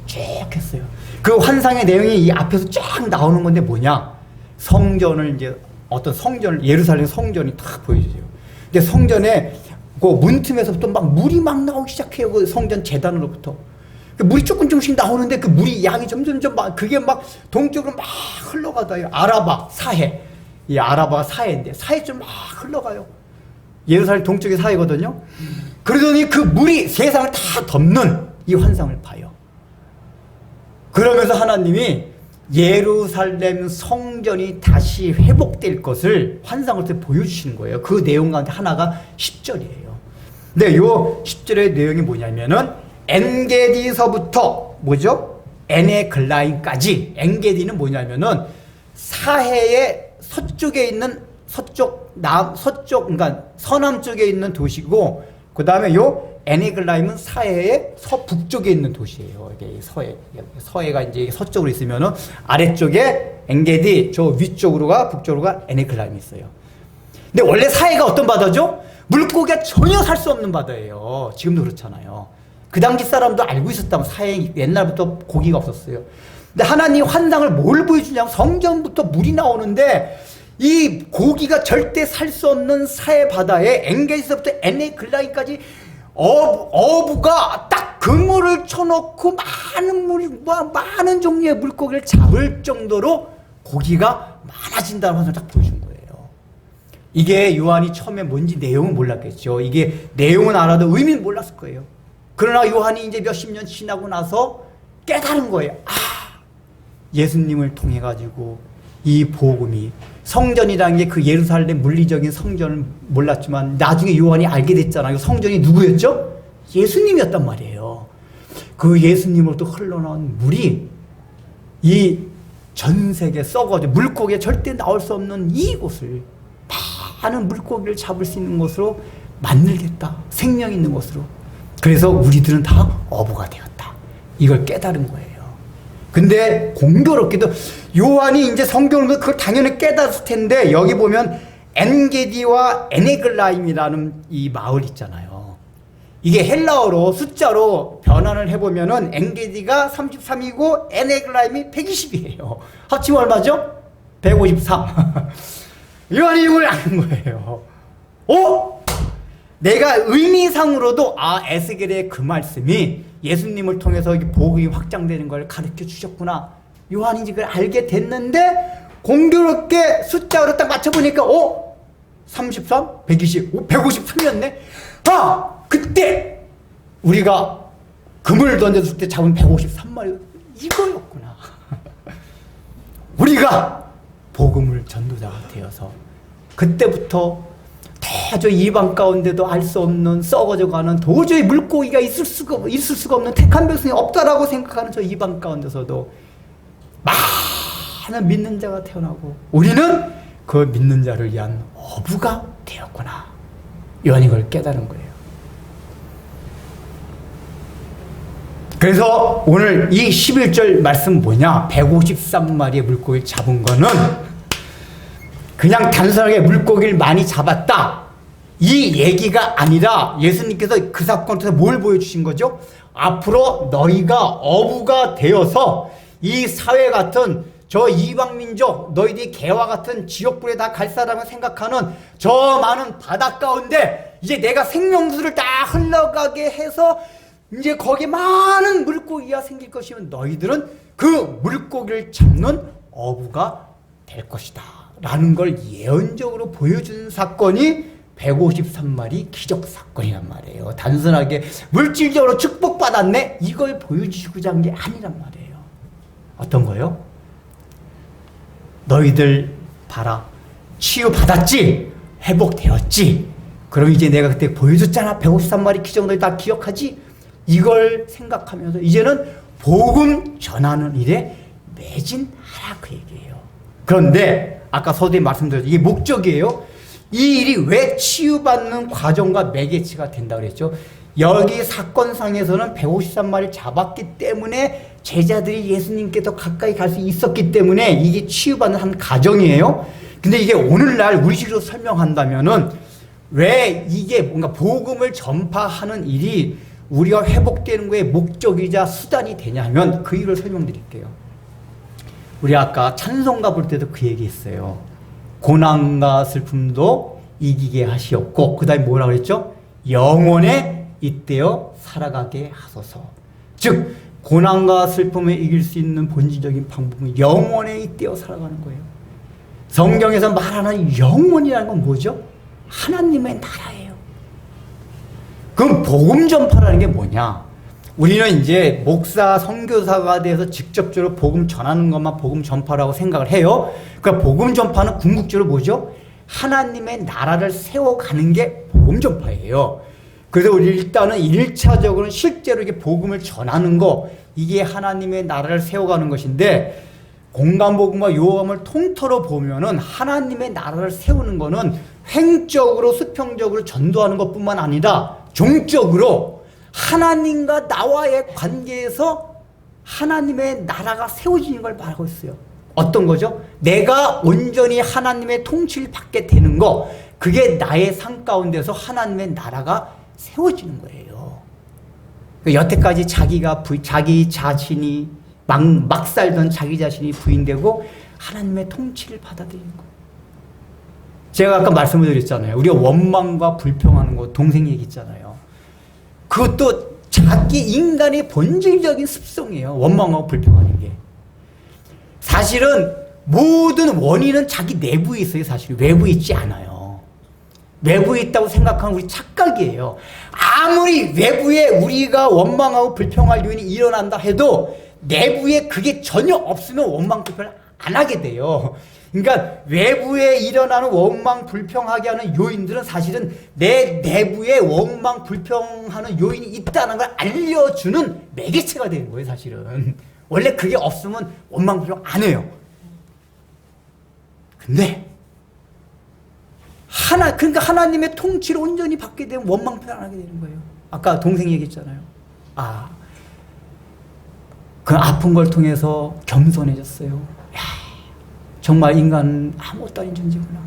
쭉 했어요. 그 환상의 내용이 이 앞에서 쫙 나오는 건데 뭐냐? 성전을 이제 어떤 성전을 예루살렘 성전이 딱 보여주세요. 근데 성전에 그 문틈에서부터 막 물이 막 나오기 시작해요. 그 성전 재단으로부터. 그 물이 조금씩 나오는데 그 물이 양이 점점점 막 그게 막 동쪽으로 막 흘러가다요. 아라바 사해. 이 아라바가 사해인데 사해 좀 막 흘러가요. 예루살렘 동쪽의 사해거든요. 그러더니 그 물이 세상을 다 덮는 이 환상을 봐요. 그러면서 하나님이 예루살렘 성전이 다시 회복될 것을 환상을 통해 보여주시는 거예요. 그 내용 가운데 하나가 10절이에요. 근데 요 10절의 내용이 뭐냐면은 엔게디서부터 뭐죠? 에네글라임까지. 엔게디는 뭐냐면은 사해의 서쪽에 있는 그러니까 서남 쪽에 있는 도시고, 그 다음에 요 에네글라임은 사해의 서북쪽에 있는 도시예요. 이게 서해가 이제 서쪽으로 있으면은 아래쪽에 엔게디, 저 위쪽으로가 북쪽으로가 에네글라임이 있어요. 근데 원래 사해가 어떤 바다죠? 물고기가 전혀 살 수 없는 바다예요. 지금도 그렇잖아요. 그 당시 사람도 알고 있었다면 사해 옛날부터 고기가 없었어요. 근데 하나님 환상을 뭘 보여주냐면 성전부터 물이 나오는데 이 고기가 절대 살 수 없는 사해 바다에 엔게디서부터 에네글라임까지 어부가 딱 그물을 쳐놓고 많은 종류의 물고기를 잡을 정도로 고기가 많아진다는 환상을 딱 보여준 거예요. 이게 요한이 처음에 뭔지 내용은 몰랐겠죠. 이게 내용은 알아도 의미는 몰랐을 거예요. 그러나 요한이 이제 몇십 년 지나고 나서 깨달은 거예요. 예수님을 통해 가지고 이 복음이 성전이라는 게 그 예루살렘 물리적인 성전을 몰랐지만 나중에 요한이 알게 됐잖아요. 성전이 누구였죠? 예수님이었단 말이에요. 그 예수님으로부터 흘러나온 물이 이 전 세계 썩어져 물고기에 절대 나올 수 없는 이곳을 많은 물고기를 잡을 수 있는 곳으로 만들겠다. 생명 있는 것으로. 그래서 우리들은 다 어부가 되었다. 이걸 깨달은 거예요. 근데 공교롭게도 요한이 이제 성경을 그걸 당연히 깨달았을 텐데 여기 보면 엔게디와 에네글라임이라는 이 마을 있잖아요. 이게 헬라어로 숫자로 변환을 해보면은 엔게디가 33이고 에네글라임이 120이에요. 합치면 얼마죠? 153. 요한이 이걸 아는 거예요. 내가 의미상으로도 에스겔의 그 말씀이 예수님을 통해서 복음이 확장되는 걸 가르쳐 주셨구나. 요한이 이걸 알게 됐는데 공교롭게 숫자로 딱 맞춰보니까 33, 120, 153이었네. 그때 우리가 금을 던졌을 때 잡은 153마리 이거였구나. 우리가 복음을 전도자가 되어서 그때부터 저 이방 가운데도 알 수 없는 썩어져가는 도저히 물고기가 있을 수가 없는 택한 백성이 없다라고 생각하는 저 이방 가운데서도 많은 믿는 자가 태어나고 우리는 그 믿는 자를 위한 어부가 되었구나. 요한이 그걸 깨달은 거예요. 그래서 오늘 이 11절 말씀 뭐냐? 153마리의 물고기를 잡은 거는 그냥 단순하게 물고기를 많이 잡았다 이 얘기가 아니라 예수님께서 그 사건을 통해서 뭘 보여주신 거죠? 앞으로 너희가 어부가 되어서 이 사회 같은 저 이방민족 너희들이 개와 같은 지옥불에 다 갈 사람을 생각하는 저 많은 바다 가운데 이제 내가 생명수를 다 흘러가게 해서 이제 거기 많은 물고기가 생길 것이면 너희들은 그 물고기를 잡는 어부가 될 것이다 라는 걸 예언적으로 보여준 사건이 153마리 기적 사건이란 말이에요. 단순하게 물질적으로 축복받았네 이걸 보여주시고자 한 게 아니란 말이에요. 어떤 거요? 너희들 봐라. 치유받았지? 회복되었지? 그럼 이제 내가 그때 보여줬잖아. 153마리 기적 너희 다 기억하지? 이걸 생각하면서 이제는 복음 전하는 일에 매진하라 그 얘기예요. 그런데 아까 서두에 말씀드렸죠. 이게 목적이에요. 이 일이 왜 치유받는 과정과 매개체가 된다 그랬죠. 여기 사건상에서는 153마리를 잡았기 때문에 제자들이 예수님께 더 가까이 갈 수 있었기 때문에 이게 치유받는 한 과정이에요. 근데 이게 오늘날 우리식으로 설명한다면은 왜 이게 뭔가 복음을 전파하는 일이 우리가 회복되는 거에 목적이자 수단이 되냐면 그 이유를 설명드릴게요. 우리 아까 찬송가 볼 때도 그 얘기했어요. 고난과 슬픔도 이기게 하시었고 그 다음에 뭐라 그랬죠? 영원에 잇대어 살아가게 하소서. 즉 고난과 슬픔을 이길 수 있는 본질적인 방법은 영원에 잇대어 살아가는 거예요. 성경에서 말하는 영원이라는 건 뭐죠? 하나님의 나라예요. 그럼 복음 전파라는 게 뭐냐? 우리는 이제 목사, 선교사가 돼서 직접적으로 복음 전하는 것만 복음 전파라고 생각을 해요. 그러니까 복음 전파는 궁극적으로 뭐죠? 하나님의 나라를 세워가는 게 복음 전파예요. 그래서 우리 일단은 1차적으로는 실제로 이게 복음을 전하는 거, 이게 하나님의 나라를 세워가는 것인데, 공간복음과 요함을 통틀어 보면은 하나님의 나라를 세우는 거는 횡적으로 수평적으로 전도하는 것뿐만 아니라 종적으로 하나님과 나와의 관계에서 하나님의 나라가 세워지는 걸 말하고 있어요. 어떤 거죠? 내가 온전히 하나님의 통치를 받게 되는 거, 그게 나의 삶 가운데서 하나님의 나라가 세워지는 거예요. 여태까지 자기 자신이 막 살던 자기 자신이 부인되고 하나님의 통치를 받아들이는 거예요. 제가 아까 말씀을 드렸잖아요. 우리가 원망과 불평하는 거 동생 얘기 있잖아요. 그것도 자기 인간의 본질적인 습성이에요. 원망하고 불평하는 게. 사실은 모든 원인은 자기 내부에 있어요. 사실 외부에 있지 않아요. 외부에 있다고 생각하는 우리 착각이에요. 아무리 외부에 우리가 원망하고 불평할 요인이 일어난다 해도 내부에 그게 전혀 없으면 원망 불평을 안 하게 돼요. 그러니까 외부에 일어나는 원망 불평하게 하는 요인들은 사실은 내 내부에 원망 불평하는 요인이 있다는 걸 알려주는 매개체가 되는 거예요. 사실은 원래 그게 없으면 원망 불평 안 해요. 근데 그러니까 하나님의 통치를 온전히 받게 되면 원망편 안 하게 되는 거예요. 아까 동생 얘기했잖아요. 그 아픈 걸 통해서 겸손해졌어요. 야, 정말 인간은 아무것도 아닌 존재구나.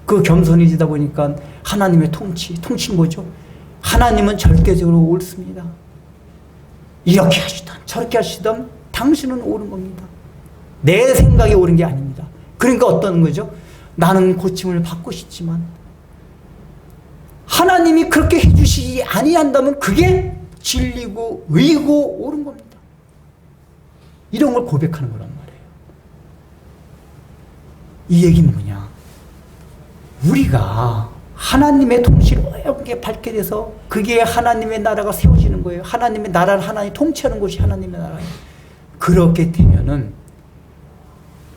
그 겸손해지다 보니까 하나님의 통치인 거죠. 하나님은 절대적으로 옳습니다. 이렇게 하시던 저렇게 하시던 당신은 옳은 겁니다. 내 생각이 옳은 게 아닙니다. 그러니까 어떤 거죠? 나는 고침을 받고 싶지만 하나님이 그렇게 해주시지 아니한다면 그게 진리고 의고 옳은 겁니다. 이런 걸 고백하는 거란 말이에요. 이 얘기는 뭐냐? 우리가 하나님의 통치를 어렵게 받게 돼서 그게 하나님의 나라가 세워지는 거예요. 하나님의 나라를 하나님 통치하는 것이 하나님의 나라예요. 그렇게 되면은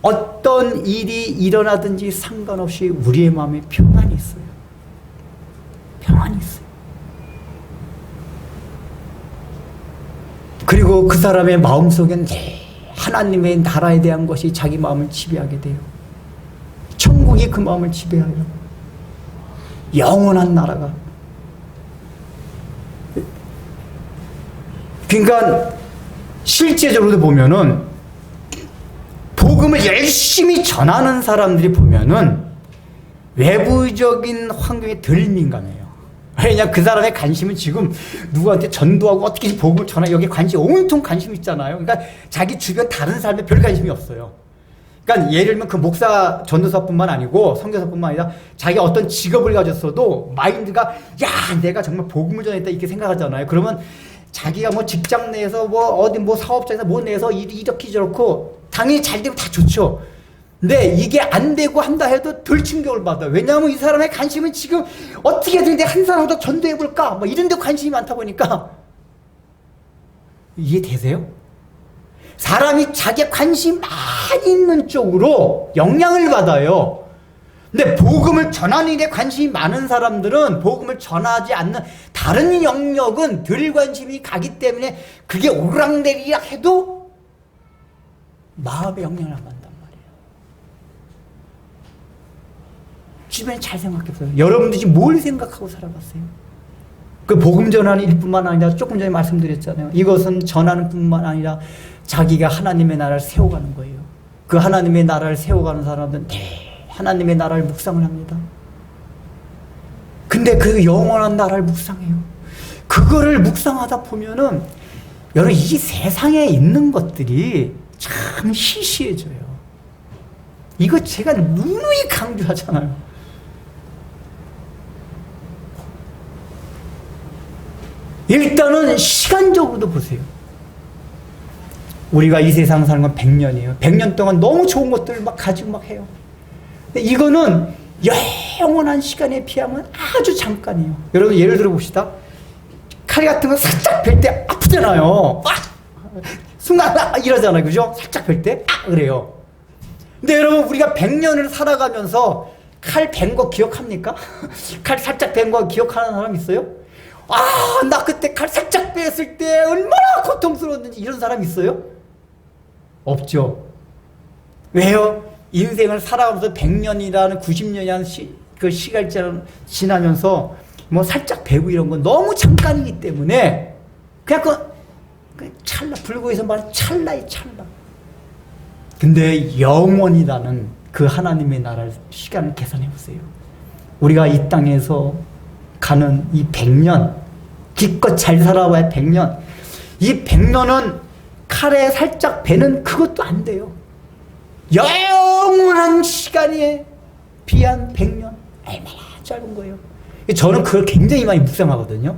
어떤 일이 일어나든지 상관없이 우리의 마음에 평안이 있어요. 평안이 있어요. 그리고 그 사람의 마음속엔 하나님의 나라에 대한 것이 자기 마음을 지배하게 돼요. 천국이 그 마음을 지배해요. 영원한 나라가. 그러니까 실제적으로도 보면은 복음을 열심히 전하는 사람들이 보면은 외부적인 환경에 덜 민감해요. 왜냐, 그 사람의 관심은 지금 누구한테 전도하고 어떻게 복음을 전하, 여기에 온통 관심 있잖아요. 그러니까 자기 주변 다른 사람에 별 관심이 없어요. 그러니까 예를 들면 그 목사 전도사뿐만 아니고 선교사뿐만 아니라 자기가 어떤 직업을 가졌어도 마인드가 야, 내가 정말 복음을 전했다 이렇게 생각하잖아요. 그러면 자기가 뭐 직장 내에서 뭐 어디 뭐 사업장에서 뭐 내서 이렇게 저렇고 당연히 잘 되면 다 좋죠. 근데 이게 안 되고 한다 해도 덜 충격을 받아요. 왜냐하면 이 사람의 관심은 지금 어떻게든 내가 한 사람보다 전도해볼까 뭐 이런 데 관심이 많다 보니까. 이해되세요? 사람이 자기 관심 많이 있는 쪽으로 영향을 받아요. 근데 복음을 전하는 일에 관심이 많은 사람들은 복음을 전하지 않는 다른 영역은 덜 관심이 가기 때문에 그게 오르락내리락 해도 마음에 영향을 안 받는단 말이에요. 주변에 잘 생각해보세요. 여러분들이 뭘 생각하고 살아갔어요? 그 복음 전하는 일뿐만 아니라 조금 전에 말씀드렸잖아요. 이것은 전하는 뿐만 아니라 자기가 하나님의 나라를 세워가는 거예요. 그 하나님의 나라를 세워가는 사람들은 하나님의 나라를 묵상을 합니다. 근데 그 영원한 나라를 묵상해요. 그거를 묵상하다 보면은 여러분 이 세상에 있는 것들이 참 시시해져요. 이거 제가 누누이 강조하잖아요. 일단은 시간적으로도 보세요. 우리가 이 세상 사는 건 100년이에요. 100년 동안 너무 좋은 것들을 막 가지고 막 해요. 근데 이거는 영원한 시간에 비하면 아주 잠깐이에요. 여러분 예를 들어 봅시다. 칼 같은 거 살짝 벨 때 아프잖아요. 순간 이러잖아요. 그죠? 살짝 벨 때 그래요. 근데 여러분 우리가 100년을 살아가면서 칼 벤 거 기억합니까? 칼 살짝 벤 거 기억하는 사람 있어요? 나 그때 칼 살짝 뺐을 때 얼마나 고통스러웠는지 이런 사람 있어요? 없죠. 왜요? 인생을 살아가면서 100년이라는 90년이라는 그 시간이 지나면서 뭐 살짝 배고 이런 건 너무 잠깐이기 때문에 그냥 그 찰나, 불교에서 말하는 찰나의 찰나. 근데 영원이라는 그 하나님의 나라를 시간을 계산해 보세요. 우리가 이 땅에서 가는 이 100년, 기껏 잘 살아봐야 100년. 이 100년은 칼에 살짝 베는 그것도 안 돼요. 영원한 시간에 비한 100년. 얼마나 짧은 거예요. 저는 그걸 굉장히 많이 묵상하거든요.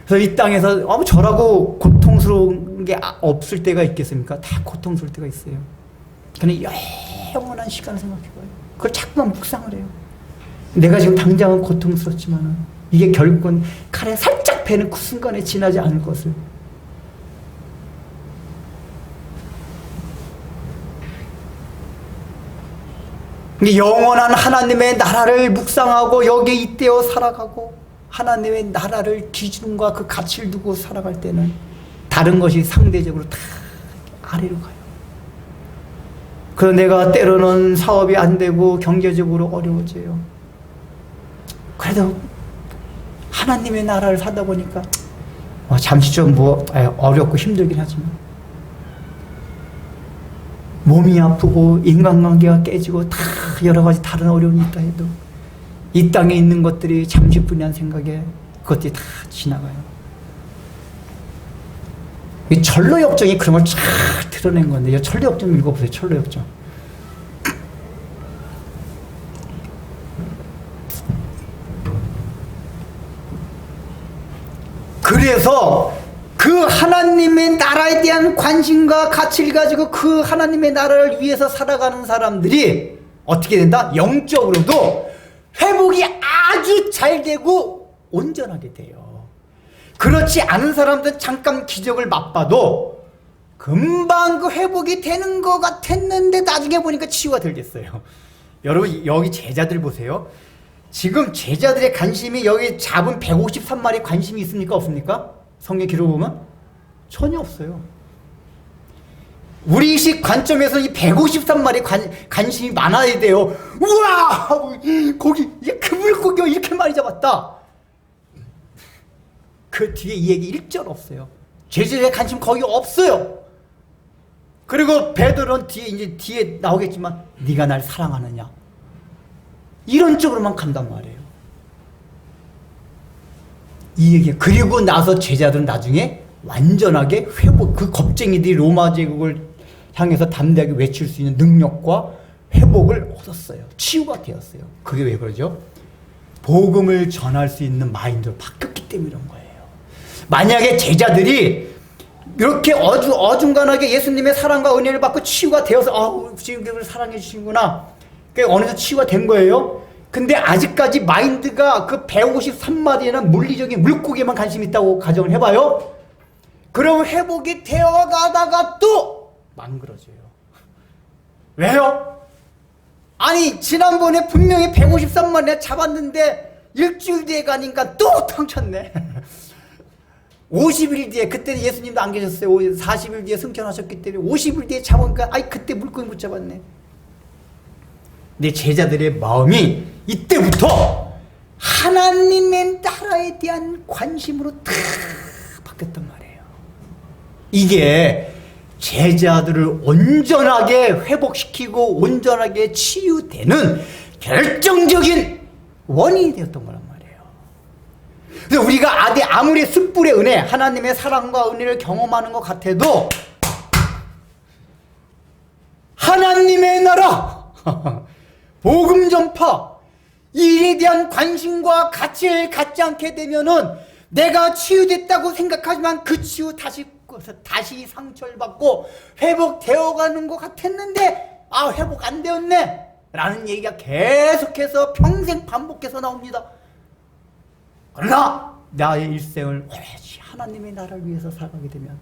그래서 이 땅에서 저라고 고통스러운 게 없을 때가 있겠습니까? 다 고통스러울 때가 있어요. 근데 영원한 시간을 생각해봐요. 그걸 자꾸만 묵상을 해요. 내가 지금 당장은 고통스럽지만은 이게 결국은 칼에 살짝 베는 그 순간에 지나지 않을 것을. 영원한 하나님의 나라를 묵상하고 여기에 잇대어 살아가고 하나님의 나라를 기준과 그 가치를 두고 살아갈 때는 다른 것이 상대적으로 다 아래로 가요. 그래서 내가 때로는 사업이 안 되고 경제적으로 어려워져요. 그래도 하나님의 나라를 사다 보니까 잠시 좀 어렵고 힘들긴 하지만 몸이 아프고 인간관계가 깨지고 다 여러 가지 다른 어려움이 있다 해도 이 땅에 있는 것들이 잠시뿐이란 생각에 그것들이 다 지나가요. 이 철로역정이 그런 걸 쫙 드러낸 건데, 이 철로역정 읽어보세요. 철로역정. 그래서 그 하나님의 나라에 대한 관심과 가치를 가지고 그 하나님의 나라를 위해서 살아가는 사람들이 어떻게 된다? 영적으로도 회복이 아주 잘 되고 온전하게 돼요. 그렇지 않은 사람들은 잠깐 기적을 맛봐도 금방 그 회복이 되는 것 같았는데 나중에 보니까 치유가 덜 됐어요. 여러분 여기 제자들 보세요. 지금 제자들의 관심이 여기 잡은 153마리에 관심이 있습니까? 없습니까? 성경 기록 보면 전혀 없어요. 우리식 관점에서 이 153마리 관심이 많아야 돼요. 우와! 거기 그 물고기가 이렇게 많이 잡았다. 그 뒤에 이 얘기 1절 없어요. 제자들의 관심 거기 없어요. 그리고 베드로는 뒤에 나오겠지만 네가 날 사랑하느냐? 이런 쪽으로만 간단 말이에요. 이 얘기. 그리고 나서 제자들은 나중에 완전하게 회복, 그 겁쟁이들이 로마 제국을 향해서 담대하게 외칠 수 있는 능력과 회복을 얻었어요. 치유가 되었어요. 그게 왜 그러죠? 복음을 전할 수 있는 마인드로 바뀌었기 때문에 그런 거예요. 만약에 제자들이 이렇게 어중간하게 예수님의 사랑과 은혜를 받고 치유가 되어서 주님을 사랑해 주시는구나. 어느새 치유가 된 거예요. 근데 아직까지 마인드가 그 153마리나 물리적인 물고기에만 관심이 있다고 가정을 해봐요. 그럼 회복이 되어가다가 또 망그러져요. 왜요? 아니 지난번에 분명히 153마리나 잡았는데 일주일 뒤에 가니까 또 당쳤네. 50일 뒤에, 그때는 예수님도 안 계셨어요. 40일 뒤에 승천하셨기 때문에 50일 뒤에 잡으니까 그때 물고기 못 잡았네. 내 제자들의 마음이 이때부터 하나님의 나라에 대한 관심으로 다 바뀌었단 말이에요. 이게 제자들을 온전하게 회복시키고 온전하게 치유되는 결정적인 원인이 되었던 거란 말이에요. 그래서 우리가 아무리 숯불의 은혜, 하나님의 사랑과 은혜를 경험하는 것 같아도 하나님의 나라, 복음 전파, 이 일에 대한 관심과 가치를 갖지 않게 되면은 내가 치유됐다고 생각하지만 그 치유 다시 상처를 받고 회복되어가는 것 같았는데 회복 안 되었네 라는 얘기가 계속해서 평생 반복해서 나옵니다. 그러나 나의 일생을 오래지 하나님의 나라를 위해서 살아가게 되면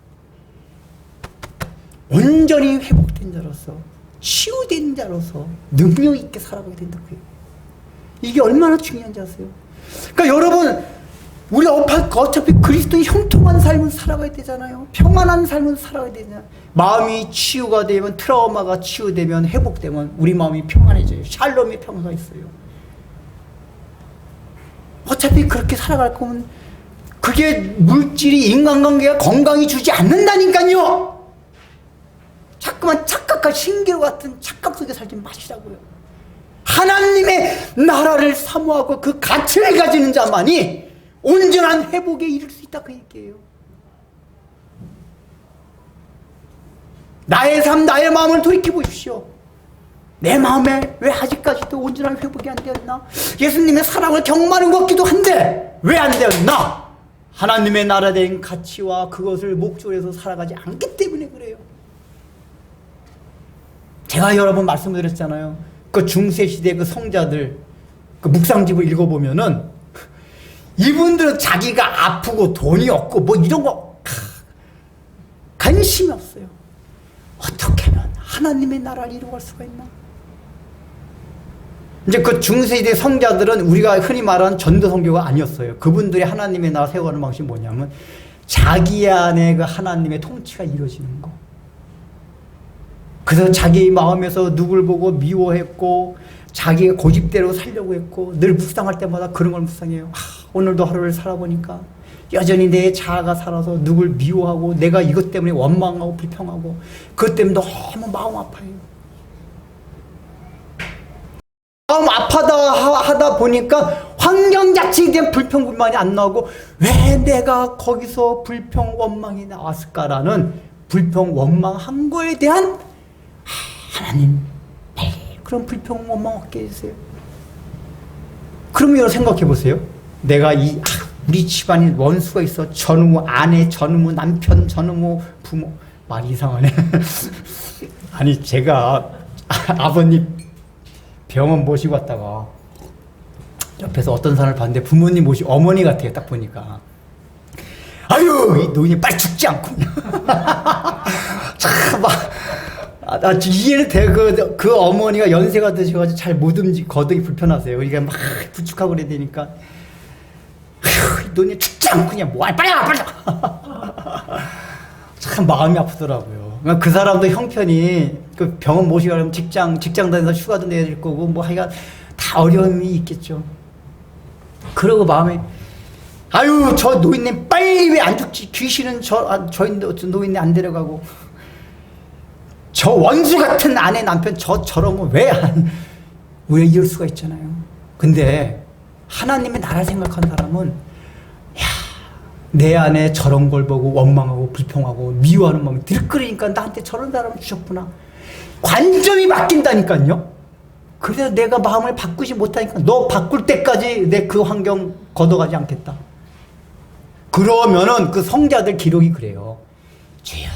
온전히 회복된 자로서 치유된 자로서 능력 있게 살아가게 된다고요. 이게 얼마나 중요한지 아세요? 그러니까 여러분 우리 어차피 그리스도의 형통한 삶을 살아가야 되잖아요. 평안한 삶을 살아가야 되잖아요. 마음이 치유가 되면, 트라우마가 치유되면, 회복되면 우리 마음이 평안해져요. 샬롬의 평화가 있어요. 어차피 그렇게 살아갈 거면 그게 물질이 인간관계가 건강히 주지 않는다니까요. 자꾸만 착각과 신기루 같은 착각 속에 살지 마시라고요. 하나님의 나라를 사모하고 그 가치를 가지는 자만이 온전한 회복에 이를 수 있다 그 얘기예요. 나의 삶, 나의 마음을 돌이켜 보십시오. 내 마음에 왜 아직까지도 온전한 회복이 안 되었나? 예수님의 사랑을 경험하는 것 같기도 한데 왜 안 되었나? 하나님의 나라에 대한 가치와 그것을 목적으로 해서 살아가지 않기 때문에 그래요. 제가 여러 번 말씀드렸잖아요. 그 중세시대 그 성자들 그 묵상집을 읽어보면은 이분들은 자기가 아프고 돈이 없고 뭐 이런 거 관심이 없어요. 어떻게 하면 하나님의 나라를 이루어갈 수가 있나? 이제 그 중세시대 성자들은 우리가 흔히 말하는 전도 선교가 아니었어요. 그분들이 하나님의 나라 세워가는 방식이 뭐냐면 자기 안에 그 하나님의 통치가 이루어지는 거. 그래서 자기 마음에서 누굴 보고 미워했고 자기의 고집대로 살려고 했고 늘 묵상할 때마다 그런 걸 묵상해요. 오늘도 하루를 살아보니까 여전히 내 자아가 살아서 누굴 미워하고 내가 이것 때문에 원망하고 불평하고 그것 때문에 너무 마음 아파요. 마음 아파다 하다 보니까 환경 자체에 대한 불평 불만이 안 나오고 왜 내가 거기서 불평 원망이 나왔을까라는 불평 원망한 거에 대한 하나님 그런 불평 원망 없게 해주세요. 그러면 여러분 생각해 보세요. 내가 우리 집안에 원수가 있어. 저놈의 아내, 저놈의 남편, 저놈의 부모. 말이 이상하네. 아니 제가 아버님 병원 모시고 왔다가 옆에서 어떤 사람을 봤는데 부모님 모시고 어머니 같아요. 딱 보니까 아유 이 노인이 빨리 죽지 않고 참 막 나 이해는 돼. 그 어머니가 연세가 드셔가지고 잘 못 거동이 불편하세요. 그러니까 막 부축하고 그래야 되니까 이 노인이 죽지 않고 그냥 빨리 와 참 마음이 아프더라고요. 그 사람도 형편이 그 병원 모시고 가려면 직장 다니면서 휴가도 내야 될 거고 뭐 하여간 다 어려움이 있겠죠. 그러고 마음에 아유 저 노인네 빨리 왜 안 죽지? 귀신은 저 노인네 안 데려가고 저 원수 같은 아내 남편 저런 거 왜 이럴 수가 있잖아요. 근데 하나님의 나라를 생각한 사람은 내 안에 저런 걸 보고 원망하고 불평하고 미워하는 마음이 들끓으니까 나한테 저런 사람을 주셨구나. 관점이 바뀐다니까요. 그래서 내가 마음을 바꾸지 못하니까 너 바꿀 때까지 내 그 환경 걷어가지 않겠다. 그러면은 그 성자들 기록이 그래요. 주여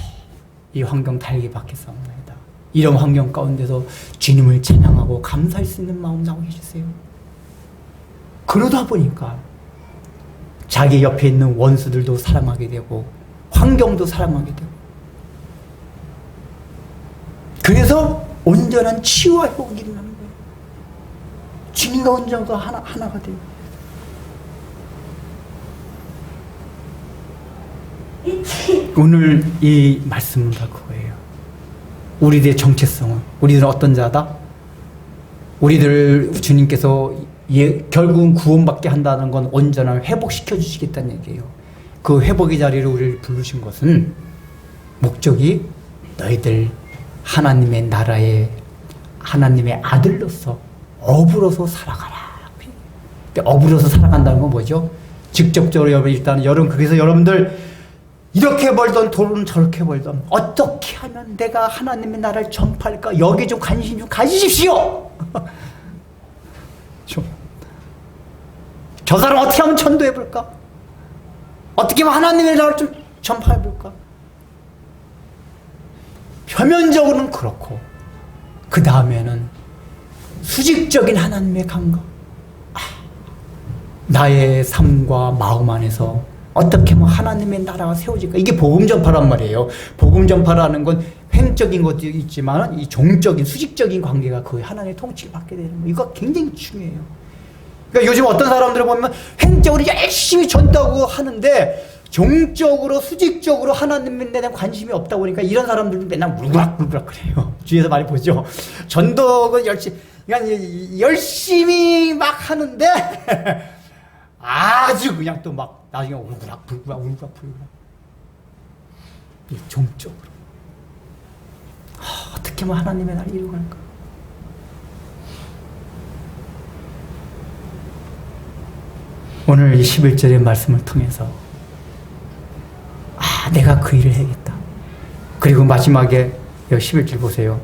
이 환경 달게 받겠사옵나이다. 이런 환경 가운데서 주님을 찬양하고 감사할 수 있는 마음 나오게 해주세요. 그러다 보니까 자기 옆에 있는 원수들도 사랑하게 되고 환경도 사랑하게 되고 그래서 온전한 치유와 회복이 일어나는 거예요. 주님과 온전과 하나가 돼요. 오늘 이 말씀은 다 그거예요. 우리들의 정체성은 우리들은 어떤 자다? 우리들 주님께서 결국은 구원받게 한다는 건 온전한 회복시켜 주시겠다는 얘기예요. 그 회복의 자리로 우리를 부르신 것은 목적이 너희들 하나님의 나라의 하나님의 아들로서 어부로서 살아가라. 어부로서 살아간다는 건 뭐죠? 직접적으로 일단 그래서 여러분들 이렇게 벌던 돈은 저렇게 벌던 어떻게 하면 내가 하나님의 나라를 전파할까? 여기에 좀 관심 좀 가지십시오. 저 사람 어떻게 하면 전도해볼까? 어떻게 하면 하나님의 나라를 좀 전파해볼까? 표면적으로는 그렇고 그 다음에는 수직적인 하나님의 감각, 나의 삶과 마음 안에서 어떻게 하면 하나님의 나라가 세워질까? 이게 복음 전파란 말이에요. 복음 전파라는 건 횡적인 것도 있지만 이 종적인 수직적인 관계가 거의 하나님의 통치를 받게 되는 거. 이거 굉장히 중요해요. 그러니까 요즘 어떤 사람들을 보면 횡적으로 열심히 전도하고 하는데 종적으로 수직적으로 하나님에 대한 관심이 없다 보니까 이런 사람들도 맨날 울그락울그락 그래요. 주위에서 많이 보죠. 전도는 열심히 막 하는데 아주 그냥 또 막 나중에 울그락 이 종적으로 어떻게 하면 하나님의 나라를 이루어갈까? 오늘 이 11절의 말씀을 통해서 내가 그 일을 해야겠다. 그리고 마지막에 여기 11절 보세요.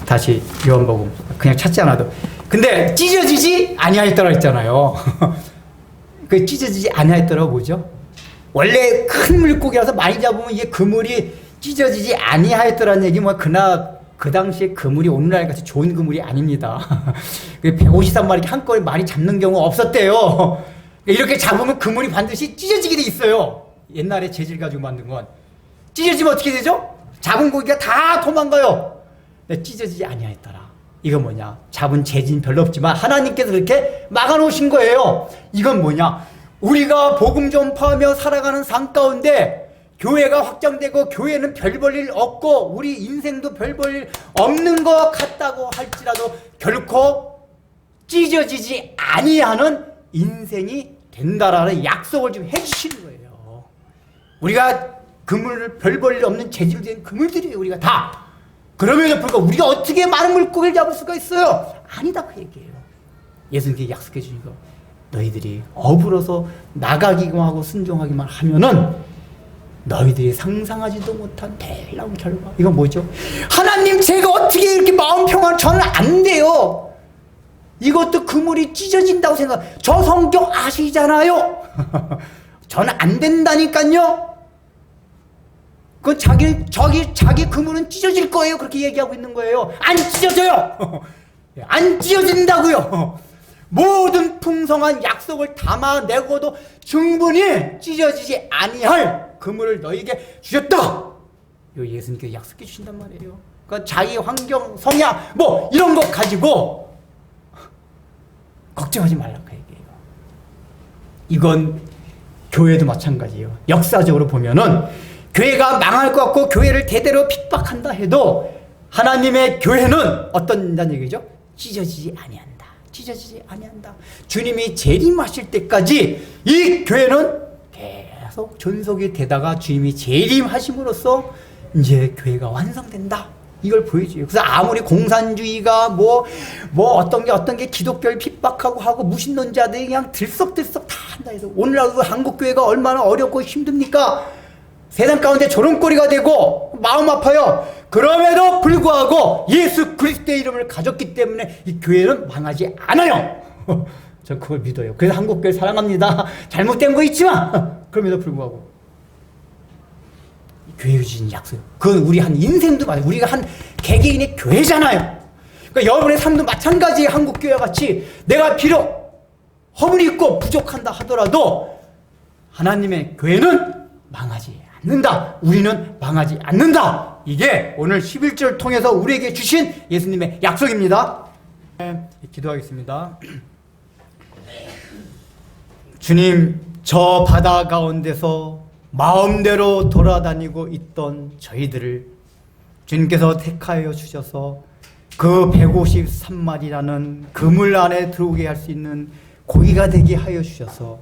다시 요한복음 그냥 찾지 않아도 근데 찢어지지 아니하였더라 했잖아요. 그 찢어지지 아니하였더라 뭐죠? 원래 큰 물고기라서 많이 잡으면 이게 그물이 찢어지지 아니하였더라는 얘기 그 당시에 그물이 오늘날 같이 좋은 그물이 아닙니다. 153마리 한꺼번에 많이 잡는 경우가 없었대요. 이렇게 잡으면 그물이 반드시 찢어지게 돼 있어요. 옛날에 재질 가지고 만든 건 찢어지면 어떻게 되죠? 잡은 고기가 다 도망가요. 근데 찢어지지 아니하였더라. 이건 뭐냐? 잡은 재질은 별로 없지만 하나님께서 그렇게 막아놓으신 거예요. 이건 뭐냐? 우리가 복음 전파하며 살아가는 삶 가운데 교회가 확장되고 교회는 별 볼 일 없고 우리 인생도 별 볼 일 없는 것 같다고 할지라도 결코 찢어지지 아니하는 인생이 된다라는 약속을 좀 해주시는 거예요. 우리가 그물 별 볼 일 없는 재질로 된 그물들이에요. 우리가 다. 그럼에도 불구하고 우리가 어떻게 많은 물고기를 잡을 수가 있어요? 아니다 그 얘기예요. 예수님께 약속해 주신 거. 너희들이 어불어서 나가기만 하고 순종하기만 하면은 너희들이 상상하지도 못한 놀라운 결과. 이건 뭐죠? 하나님 제가 어떻게 이렇게 마음 평안 저는 안 돼요. 이것도 그물이 찢어진다고 생각. 저 성경 아시잖아요. 저는 안 된다니까요. 그 자기 그물은 찢어질 거예요. 그렇게 얘기하고 있는 거예요. 안 찢어져요. 안 찢어진다고요. 모든 풍성한 약속을 담아내고도 충분히 찢어지지 아니할 그물을 너에게 주셨다. 요 예수님께서 약속해 주신단 말이에요. 그러니까 자기 환경, 성향 뭐 이런 것 가지고 걱정하지 말라고 얘기해요. 이건 교회도 마찬가지예요. 역사적으로 보면은 교회가 망할 것 같고 교회를 대대로 핍박한다 해도 하나님의 교회는 어떤 얘기죠? 찢어지지 아니한다. 찢어지지 아니한다. 주님이 재림하실 때까지 이 교회는 계속 존속이 되다가 주님이 재림하심으로써 이제 교회가 완성된다. 이걸 보여줘요. 그래서 아무리 공산주의가 어떤 게 기독교를 핍박하고 하고 무신론자들이 그냥 들썩들썩 다 한다 해서 오늘날 한국 교회가 얼마나 어렵고 힘듭니까? 세상 가운데 조롱거리가 되고 마음 아파요. 그럼에도 불구하고 예수 그리스도의 이름을 가졌기 때문에 이 교회는 망하지 않아요. 저 그걸 믿어요. 그래서 한국교회 사랑합니다. 잘못된 거 있지만 그럼에도 불구하고 교회 주신 약속. 그건 우리 한 인생도 맞아요. 우리가 한 개개인의 교회잖아요. 그러니까 여러분의 삶도 마찬가지예요. 한국교회와 같이 내가 비록 허물이 있고 부족한다 하더라도 하나님의 교회는 망하지 않는다. 우리는 망하지 않는다. 이게 오늘 11절 통해서 우리에게 주신 예수님의 약속입니다. 기도하겠습니다. 주님, 저 바다 가운데서 마음대로 돌아다니고 있던 저희들을 주님께서 택하여 주셔서 그 153마리라는 그물 안에 들어오게 할 수 있는 고기가 되게 하여 주셔서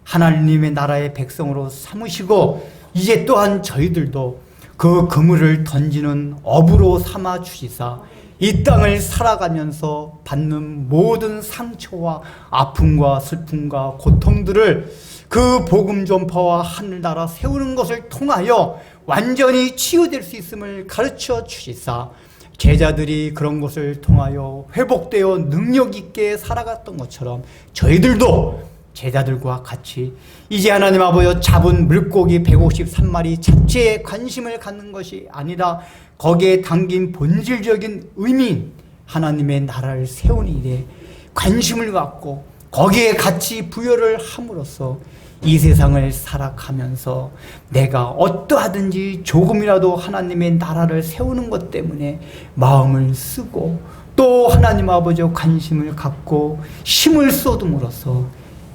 하나님의 나라의 백성으로 삼으시고 이제 또한 저희들도 그 그물을 던지는 업으로 삼아 주시사 이 땅을 살아가면서 받는 모든 상처와 아픔과 슬픔과 고통들을 그 복음 전파와 하늘나라 세우는 것을 통하여 완전히 치유될 수 있음을 가르쳐 주시사 제자들이 그런 것을 통하여 회복되어 능력 있게 살아갔던 것처럼 저희들도 제자들과 같이 이제 하나님 아버지 잡은 물고기 153마리 자체에 관심을 갖는 것이 아니라 거기에 담긴 본질적인 의미인 하나님의 나라를 세우는 일에 관심을 갖고 거기에 같이 부여를 함으로써 이 세상을 살아가면서 내가 어떠하든지 조금이라도 하나님의 나라를 세우는 것 때문에 마음을 쓰고 또 하나님 아버지와 관심을 갖고 힘을 쏟음으로써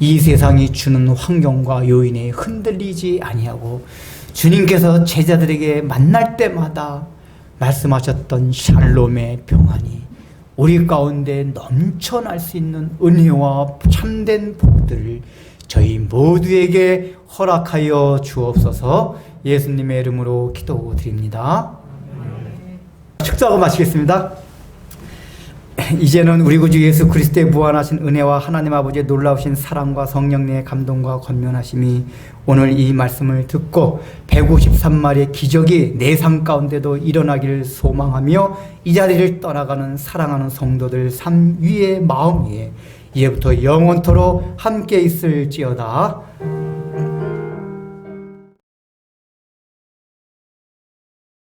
이 세상이 주는 환경과 요인에 흔들리지 아니하고 주님께서 제자들에게 만날 때마다 말씀하셨던 샬롬의 평안이 우리 가운데 넘쳐날 수 있는 은혜와 참된 복들을 저희 모두에게 허락하여 주옵소서. 예수님의 이름으로 기도드립니다. 축사하고 마치겠습니다. 이제는 우리 구주 예수 그리스도의 무한하신 은혜와 하나님 아버지의 놀라우신 사랑과 성령님의 감동과 권면하심이 오늘 이 말씀을 듣고 153마리의 기적이 내 삶 가운데도 일어나기를 소망하며 이 자리를 떠나가는 사랑하는 성도들 삶 위에 마음 위에 이제부터 영원토록 함께 있을지어다.